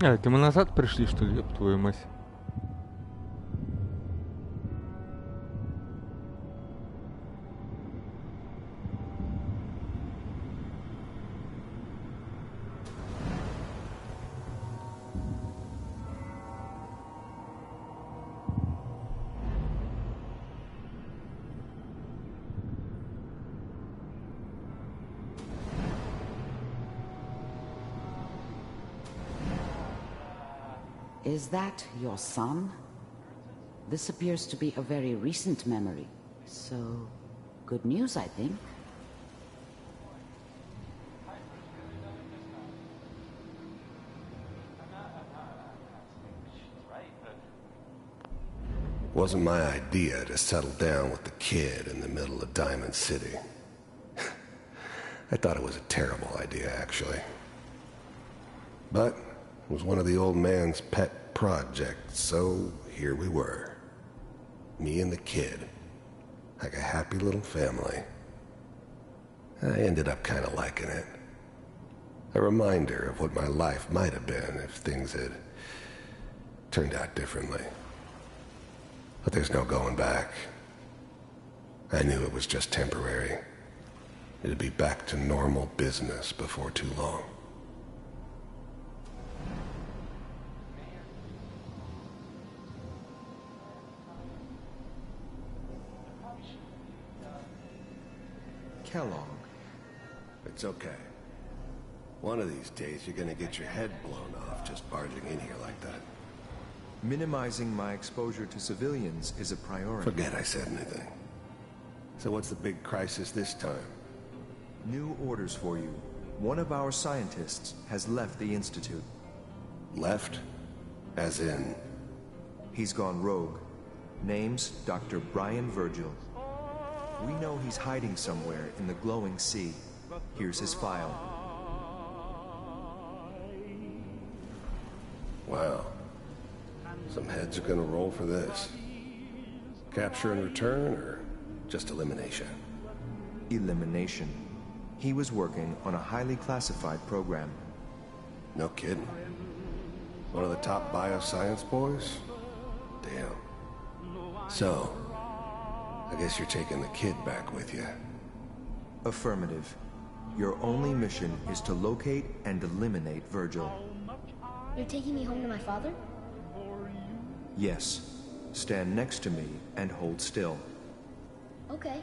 А, это мы назад пришли, что ли, ёб твою мать? Is that your son? This appears to be a very recent memory. So, good news, I think. wasn't my idea to settle down with the kid in the middle of Diamond City. I thought it was a terrible idea, actually. But it was one of the old man's pet projects, so here we were. Me and the kid. Like a happy little family. I ended up kind of liking it. A reminder of what my life might have been if things had turned out differently. But there's no going back. I knew it was just temporary. It'd be back to normal business before too long. Kellogg. It's okay. One of these days you're gonna get your head blown off just barging in here like that. Minimizing my exposure to civilians is a priority. Forget I said anything. So what's the big crisis this time? New orders for you. One of our scientists has left the Institute. Left? As in? He's gone rogue. Name's Dr. Brian Virgil. We know he's hiding somewhere in the glowing sea. Here's his file. Wow. Some heads are gonna roll for this. Capture and return, or just elimination? Elimination. He was working on a highly classified program. No kidding. One of the top bioscience boys? Damn. So, I guess you're taking the kid back with you. Affirmative. Your only mission is to locate and eliminate Virgil. You're taking me home to my father? Yes. Stand next to me and hold still. Okay.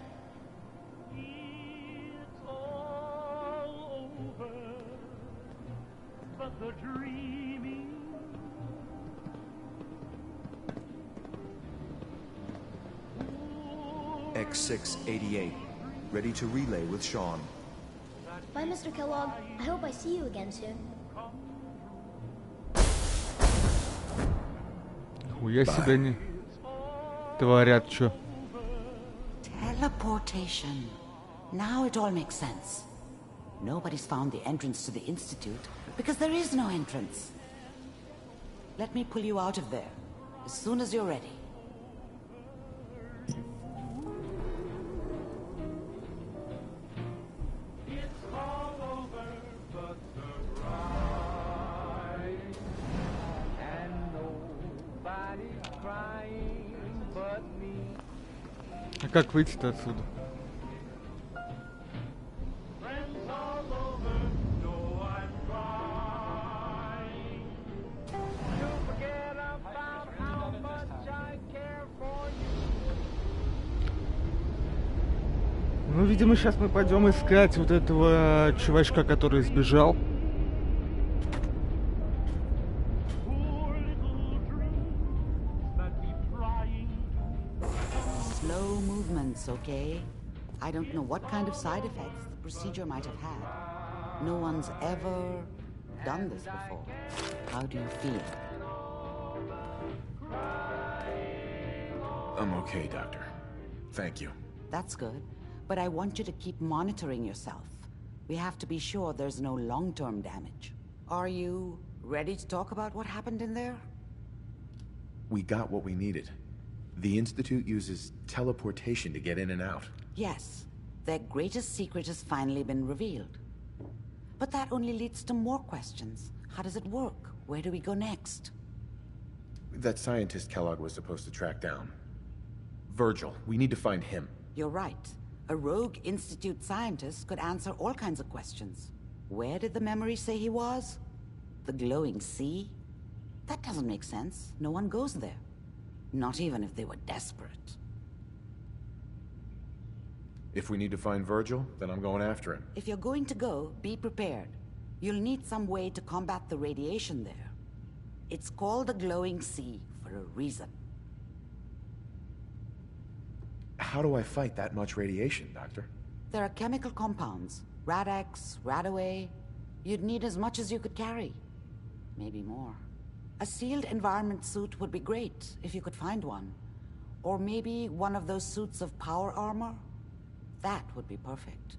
X688. Ready to relay with Sean. Bye, Mr. Kellogg. I hope I see you again soon. Хуя себе они творят, чё. Teleportation. Now it all makes sense. Nobody's found the entrance to the Institute because there is no entrance. Let me pull you out of there as soon as you're ready. А как выйти-то отсюда? Ну, видимо, сейчас мы пойдем искать вот этого чувачка, который сбежал. Slow movements, okay? I don't know what kind of side effects the procedure might have had. No one's ever done this before. How do you feel? I'm okay, Doctor. Thank you. That's good. But I want you to keep monitoring yourself. We have to be sure there's no long-term damage. Are you ready to talk about what happened in there? We got what we needed. The Institute uses teleportation to get in and out. Yes. Their greatest secret has finally been revealed. But that only leads to more questions. How does it work? Where do we go next? That scientist Kellogg was supposed to track down. Virgil. We need to find him. You're right. A rogue Institute scientist could answer all kinds of questions. Where did the memory say he was? The glowing sea? That doesn't make sense. No one goes there. Not even if they were desperate. If we need to find Virgil, then I'm going after him. If you're going to go, be prepared. You'll need some way to combat the radiation there. It's called the glowing sea for a reason. How do I fight that much radiation, Doctor? There are chemical compounds. Rad-X, Radaway. You'd need as much as you could carry. Maybe more. A sealed environment suit would be great, if you could find one. Or maybe one of those suits of power armor? That would be perfect.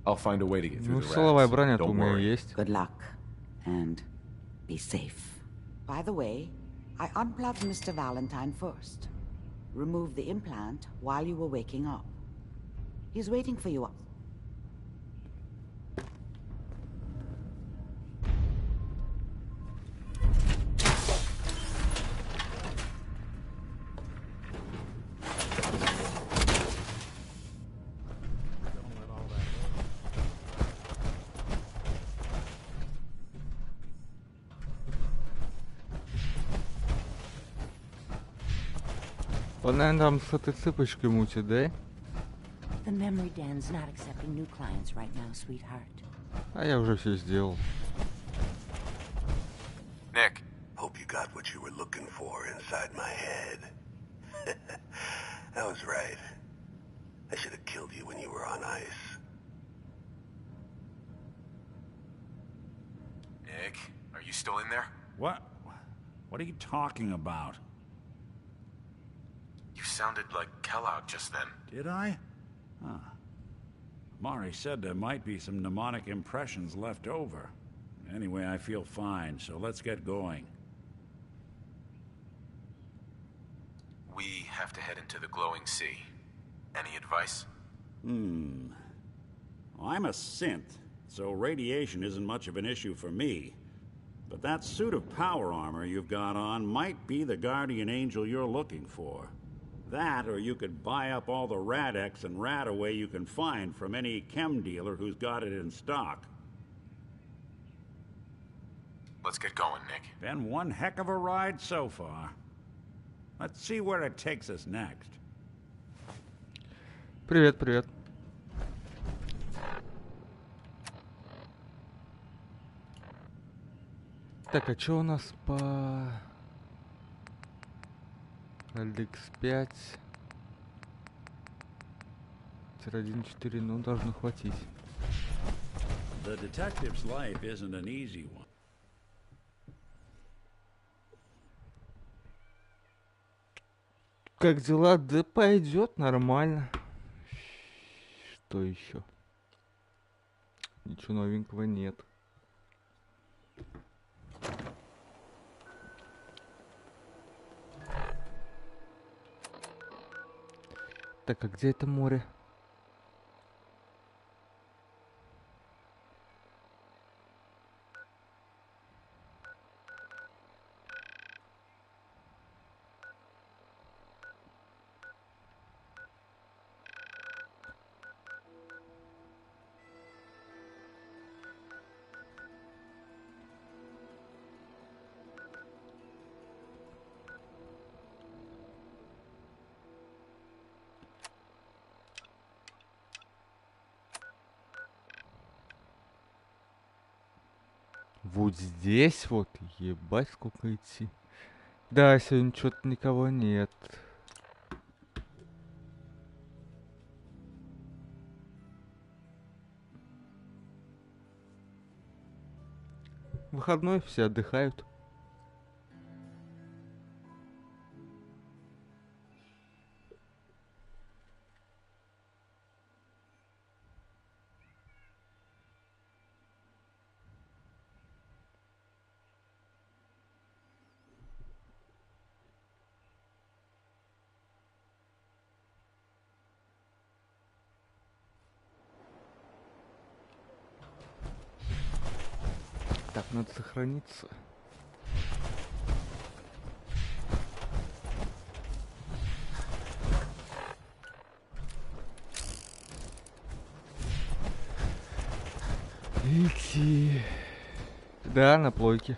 I'll find a way to get through Ну, the силовая rats. броня у Don't меня worry. есть. Good luck, and be safe. By the way, I unplugged Mr. Valentine first. Removed the implant while you were waking up. He's waiting for you. Он, наверное, там с этой цыпочкой мутит, да? The memory den's not accepting new clients right now, sweetheart. А я уже все сделал. Nick. Hope you got what you were looking for inside my head. I was right. I should have killed you when you were on ice. Nick, are you still in there? What? What are you talking about? You sounded like Kellogg just then. Did I? Huh. Mari said there might be some mnemonic impressions left over. Anyway, I feel fine, so let's get going. We have to head into the glowing sea. Any advice? I'm a synth, so radiation isn't much of an issue for me. But that suit of power armor you've got on might be the guardian angel you're looking for. That, or you could buy up all the Rad-X and Rad-Away you can find from any chem dealer who's got it in stock. Let's get going, Nick. Been one heck of a ride so far. Let's see where it takes us next. Привет, привет. Так, а что у нас по... LX5 1.4, ну, должно хватить. The detective's life isn't an easy one. Как дела? Да пойдет нормально. Что еще? Ничего новенького нет. Так, а где это море? Вот здесь вот, ебать, сколько идти. Да, сегодня что-то никого нет. Выходной, все отдыхают. Так, надо сохраниться. Идти. Да, на плойке.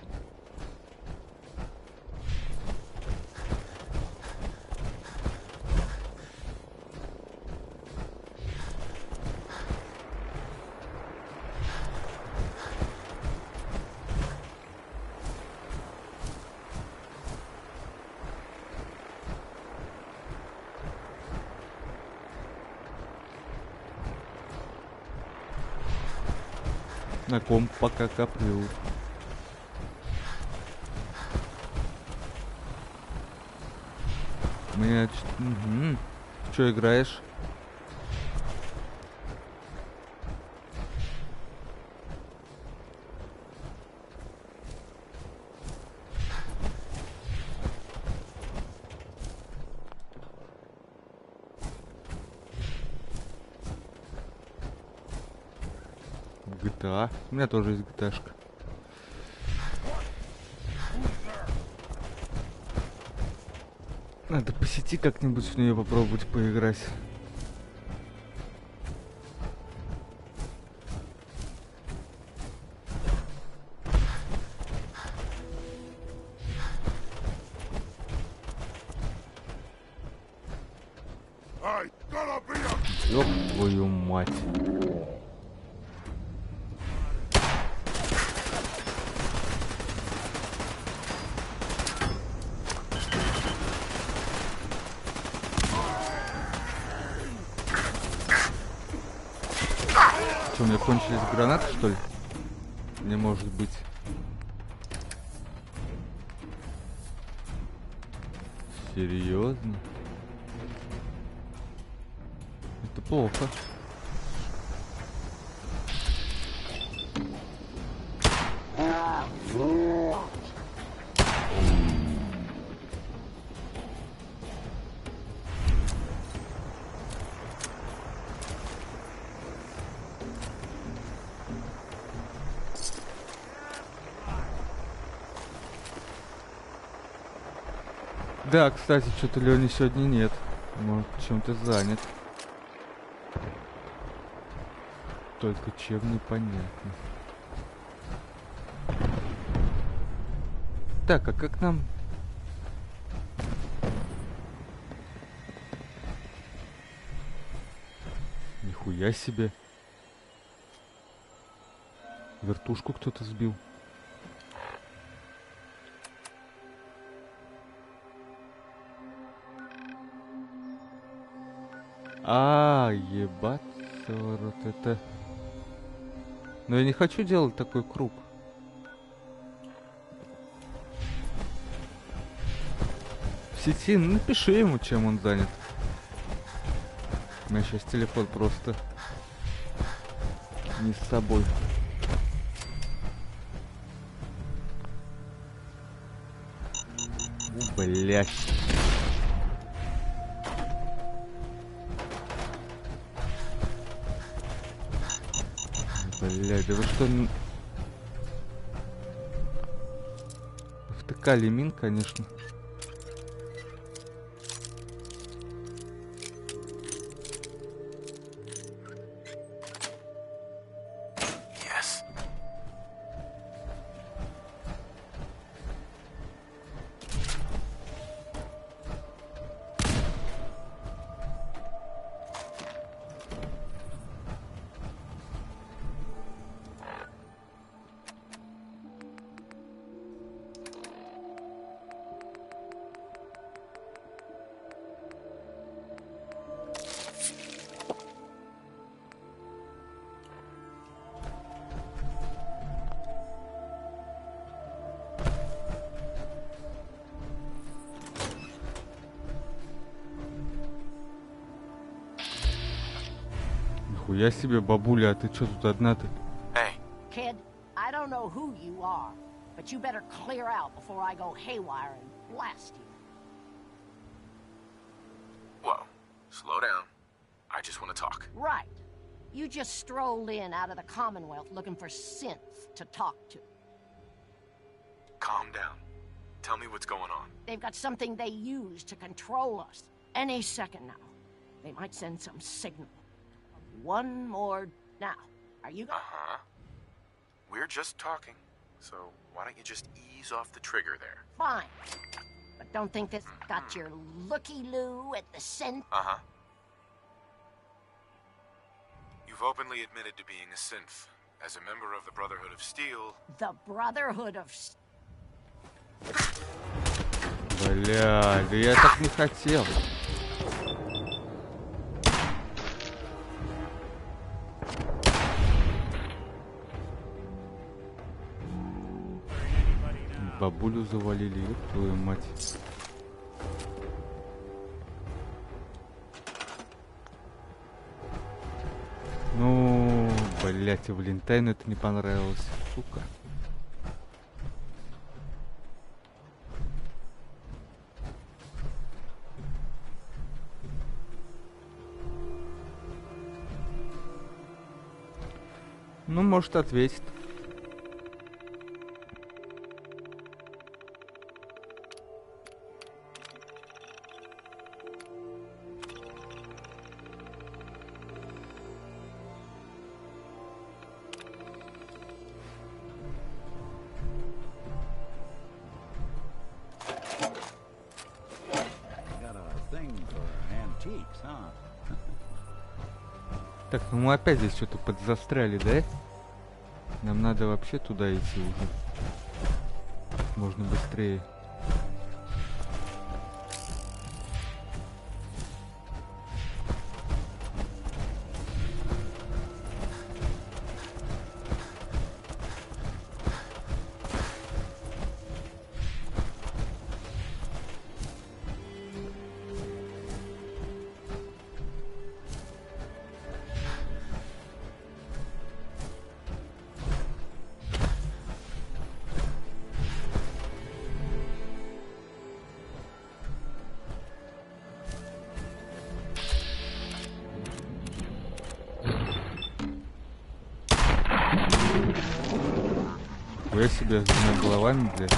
На комп пока коплю. Мне... Что играешь? GTA. У меня тоже есть GTA-шка. Надо по сети как-нибудь в нее попробовать поиграть. Ёб твою мать. Что, у меня кончились гранаты, что ли? Не может быть. Серьезно? Это плохо. Да, кстати, что-то Лёни сегодня нет. Может, чем-то занят. Только чем непонятно. Так, а как нам... Нихуя себе. Вертушку кто-то сбил. Ебаться, вот это. Но я не хочу делать такой круг. В сети напиши ему, чем он занят. У меня сейчас телефон просто не с собой. Блять. Блядь, да вы что... Втыкали мин, конечно. Yes. Нихуя себе, бабуля, а ты чё тут одна-то? Hey. Kid, I don't know who you are, but you better clear out before I go haywire and blast you. Whoa. Slow down. I just want to talk. Right. You just strolled in out of the Commonwealth looking for synth to talk to. Calm down. Tell me what's going on. They've got something they use to control us. Any second now. They might send some signal. One more now. Are you... Uh-huh. We're just talking, so why don't you just ease off the trigger there? Fine. But don't think this got your looky-loo at the synth. Uh-huh. You've openly admitted to being a synth. As a member of the Brotherhood of Steel... The Brotherhood of... Бля, да я так не хотел. Бабулю завалили, ёб твою мать. Блять, и Валентайну это не понравилось. Сука. Ну, может, ответит. Так, ну мы опять здесь что-то подзастряли, да? Нам надо вообще туда идти уже. Можно быстрее. Я себе с двумя головами, блядь.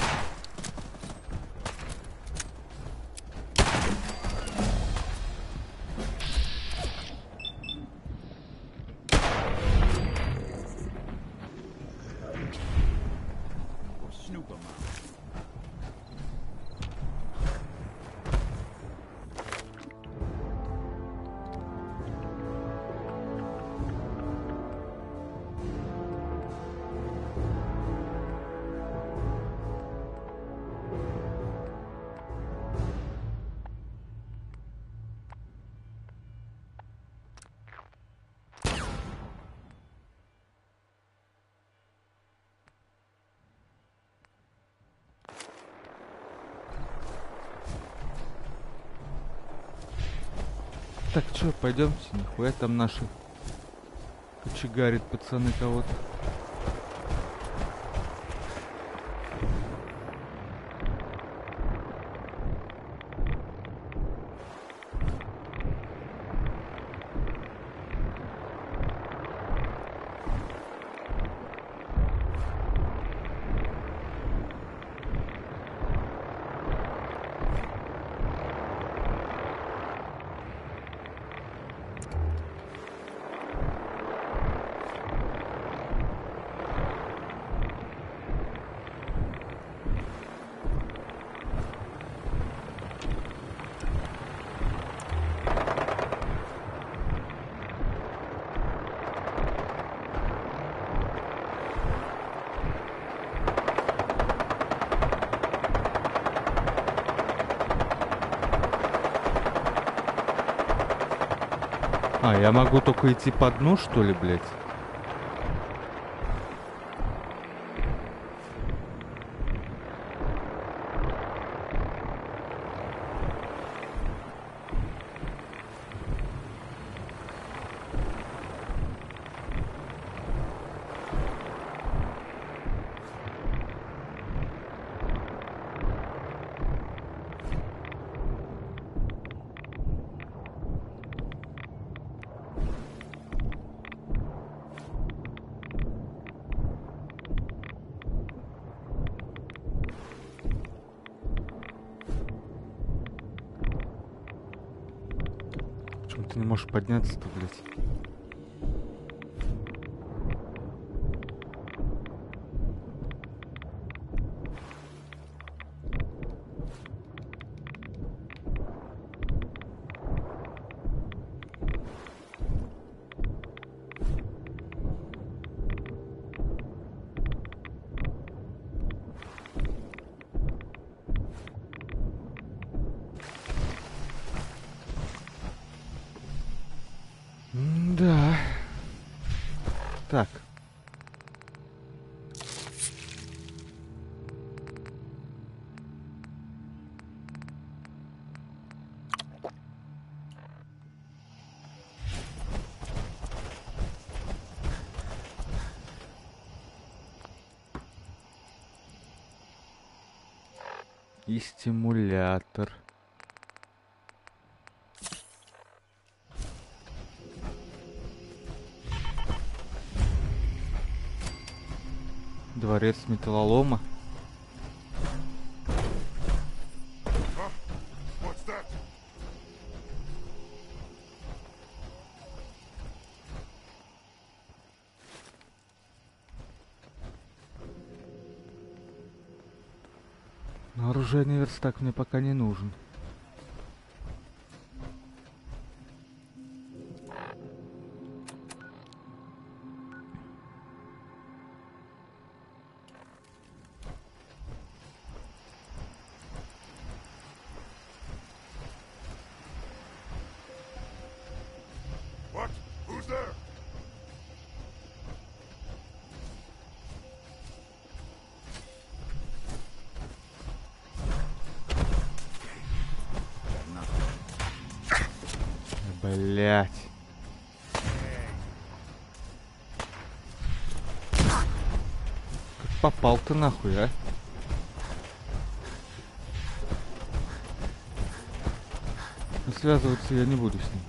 Так, чё, пойдемте, нихуя там наши кочегарят пацаны кого-то. А, я могу только идти по дну, что ли, блядь? Почему ты не можешь подняться-то, блядь? Да. Так. И стимулятор. Дворец металлолома. Но оружейный верстак мне пока не нужен. Блять. Как попал ты нахуй, а? Но связываться я не буду с ним.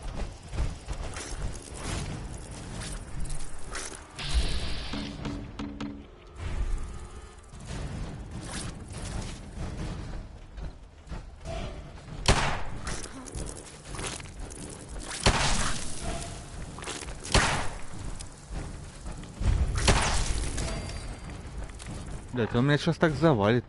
Блять, он меня сейчас так завалит.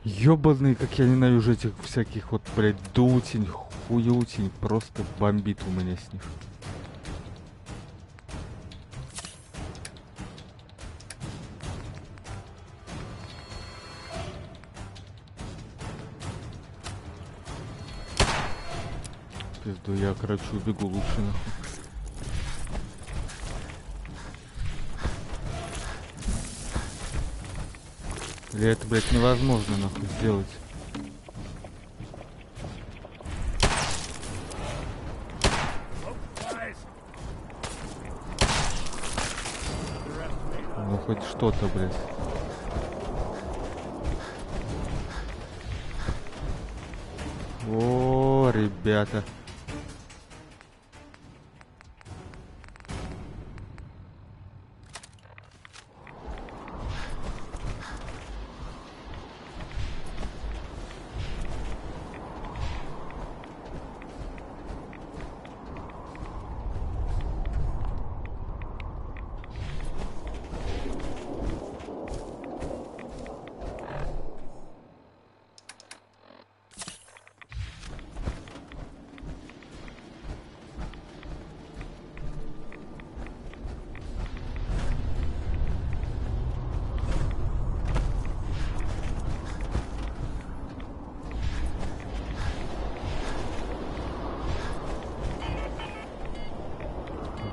Ёбаный, как я ненавижу этих всяких вот, блядь, дутень, хуютень. Просто бомбит у меня с них. Пизду, я, короче, убегу лучше, нахуй. Или это, блядь, невозможно, нахуй, сделать? Ну, хоть что-то, блядь. О, ребята.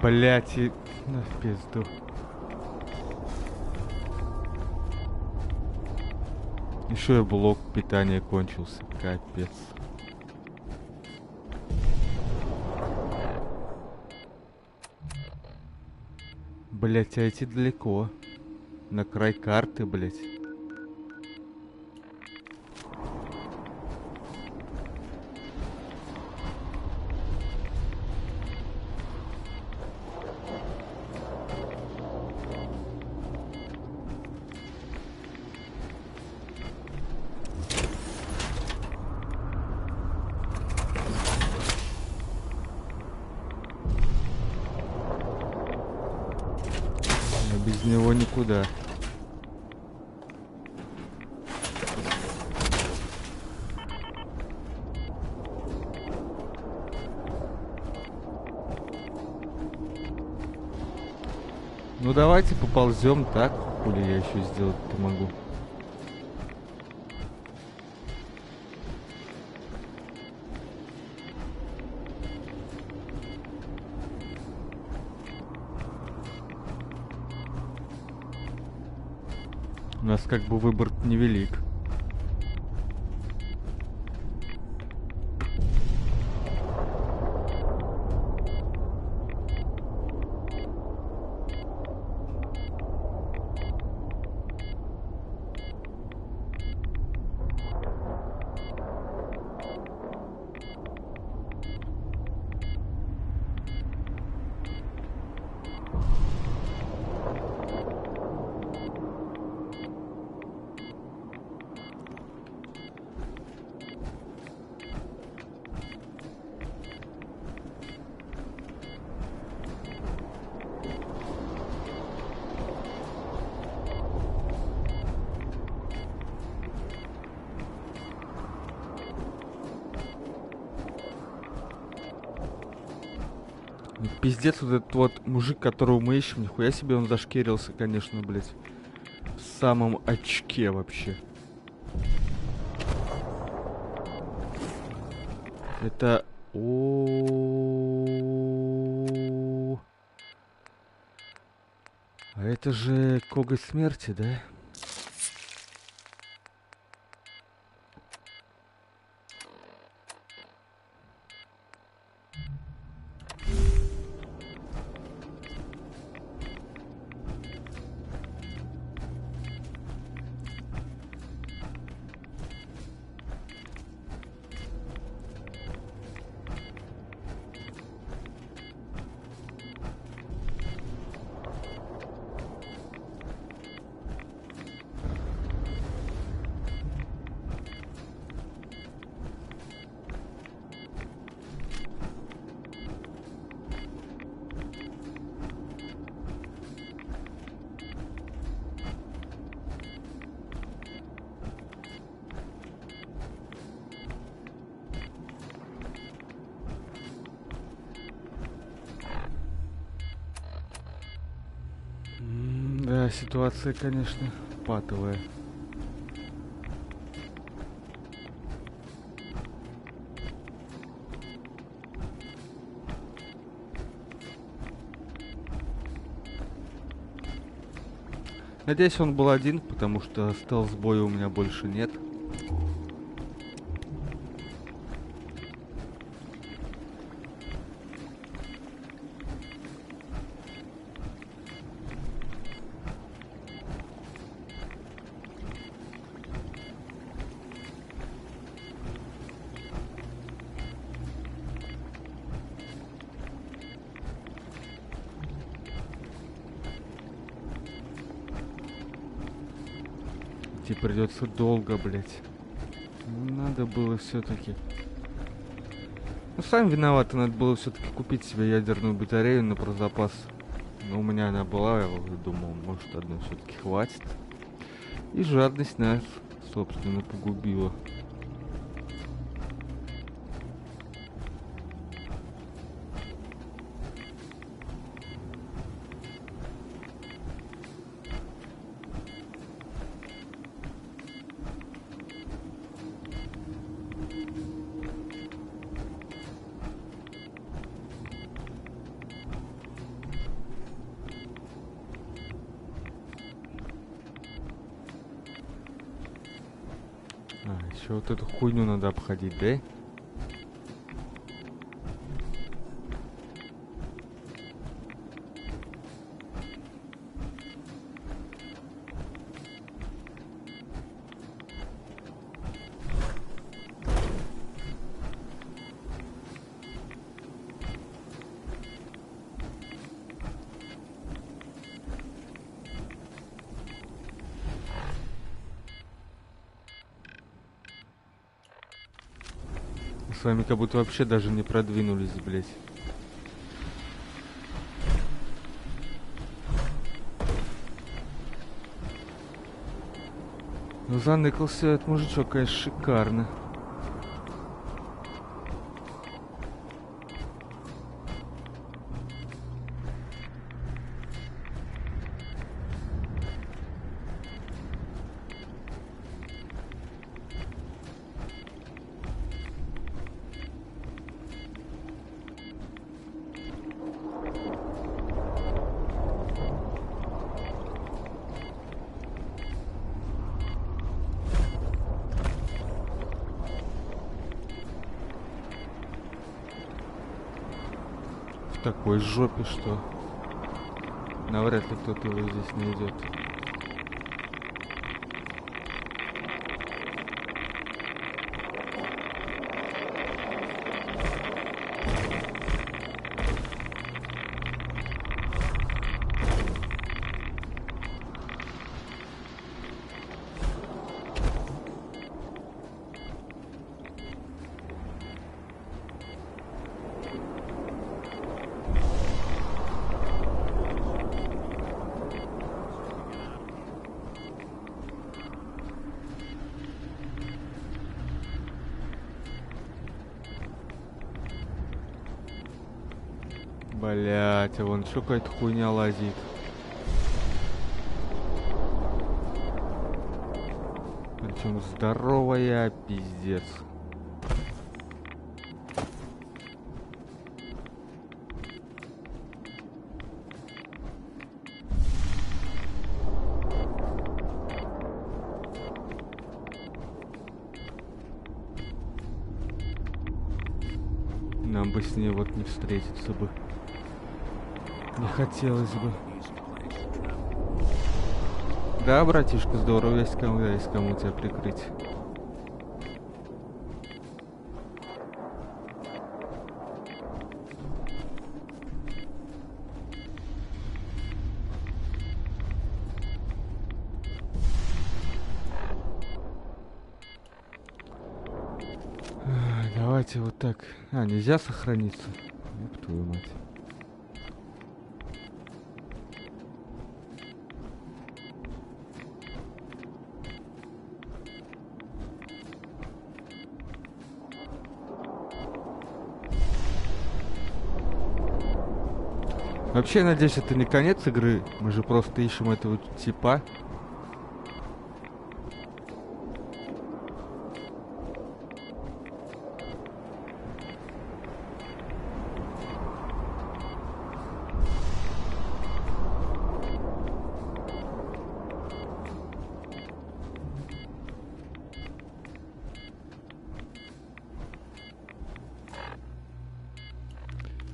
Блять, и... на пизду. Еще и блок питания кончился. Капец. Блять, а идти далеко. На край карты, блять. Без него никуда. Ну давайте поползем, так? Хули я еще сделать-то могу? У нас как бы выбор невелик. Пиздец, вот этот вот мужик, которого мы ищем, нихуя себе он зашкерился, конечно, блять. В самом очке вообще. Это... А это же коготь смерти, да? Да, ситуация, конечно, патовая. Надеюсь, он был один, потому что стелс-боя у меня больше нет. Придется долго, блять. Надо было все-таки. Ну, сами виноваты, надо было все-таки купить себе ядерную батарею на прозапас. Но у меня она была, я думал, может, одной все-таки хватит. И жадность нас, собственно, погубила. Еще вот эту хуйню надо обходить, да? С вами как будто вообще даже не продвинулись, блять. Ну, заныкался этот мужичок, конечно, шикарно. такой жопе, что навряд ли кто-то его здесь найдет. Блять, а вон еще какая-то хуйня лазит. Причем здоровая, пиздец. Нам бы с ней вот не встретиться бы. Не хотелось бы. Да, братишка, здорово, есть кому тебя прикрыть. Давайте вот так. А, нельзя сохраниться? Ёб твою мать. Вообще, я надеюсь, это не конец игры. Мы же просто ищем этого типа.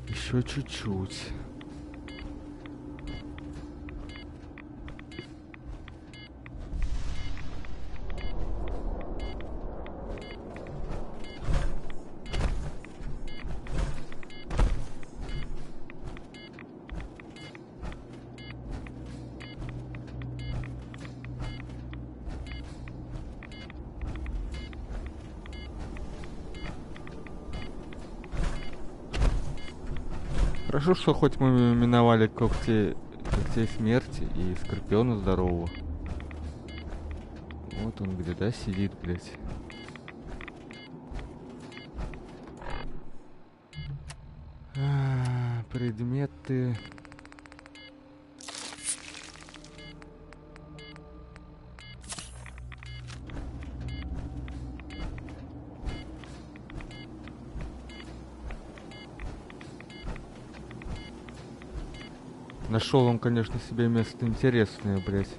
Еще чуть-чуть. Хорошо, что хоть мы миновали когтей смерти и скорпиона здорового. Вот он где, да, сидит, блядь. Предметы. Нашел он, конечно, себе место интересное, блядь.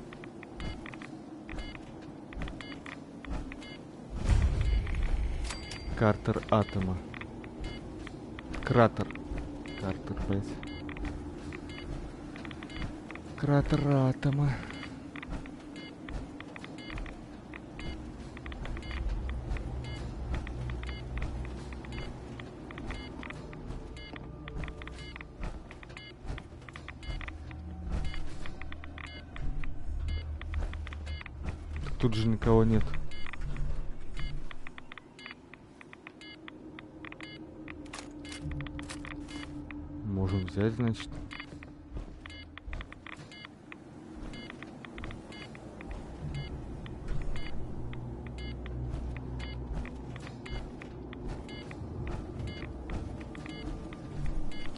Картер атома. Кратер, блядь. Кратер атома. Тут же никого нет. Можем взять, значит.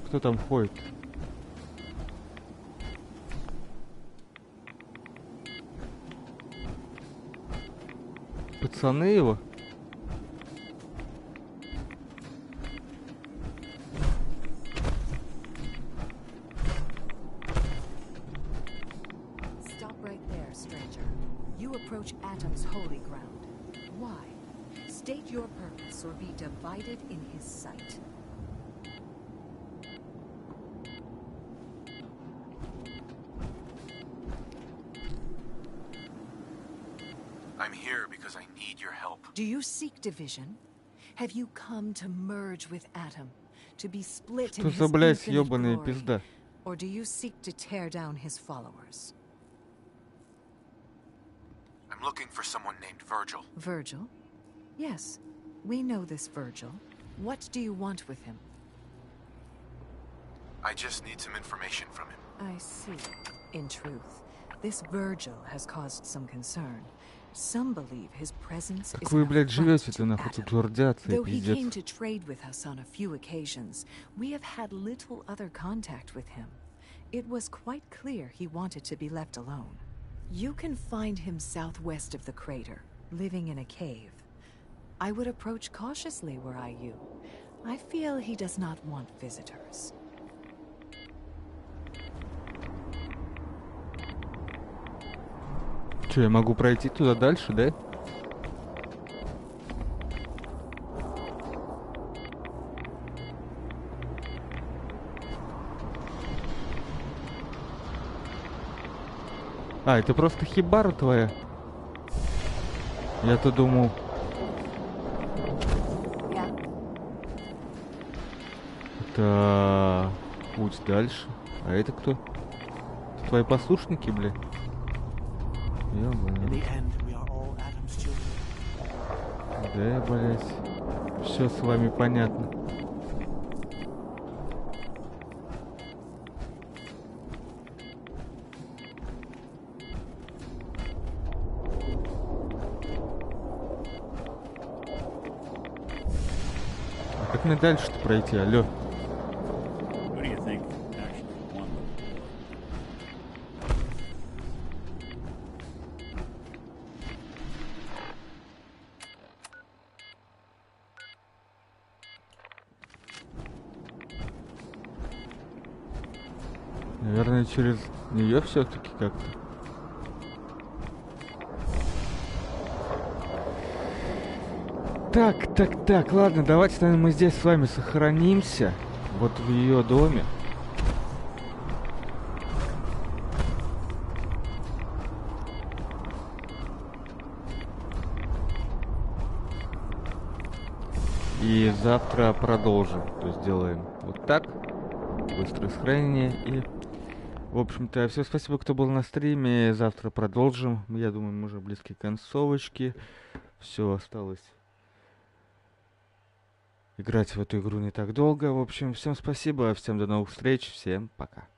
Кто там ходит? Пацаны его? Stop right there, stranger. You approach Atom's holy ground. Why? State your purpose or be divided in his sight. I'm here because I need your help. Do you seek division? Have you come to merge with Atom? To be split in Что his за, блядь, infinite ёбаная glory? пизда? Or do you seek to tear down his followers? I'm looking for someone named Virgil. Virgil? Yes, we know this Virgil. What do you want with him? I just need some information from him. I see. In truth, this Virgil has caused some concern. Some believe his presence Как is вы, an блядь, affront живете-то, to нахуй, тут Atom. в радиации, Though he came пиздец. to trade with us on a few occasions, we have had little other contact with him. It was quite clear he wanted to be left alone. You can find him southwest of the crater, living in a cave. I would approach cautiously were I you. I feel he does not want visitors. Че, я могу пройти туда дальше, да? А, это просто хибара твоя? Я-то думал... Это... путь дальше. А это кто? Это твои послушники, бля? Ёбаный. Да, блять. Все с вами понятно. А как мне дальше-то пройти, алло? Who do you think actually won the war? Наверное, через нее все-таки как-то. Так, ладно, давайте, наверное, мы здесь с вами сохранимся. Вот в ее доме. И завтра продолжим. То есть делаем вот так. Быстрое сохранение. И, в общем-то, все, спасибо, кто был на стриме. Завтра продолжим. Я думаю, мы уже близки к концовочке. Все, осталось играть в эту игру не так долго. В общем, всем спасибо. Всем до новых встреч. Всем пока.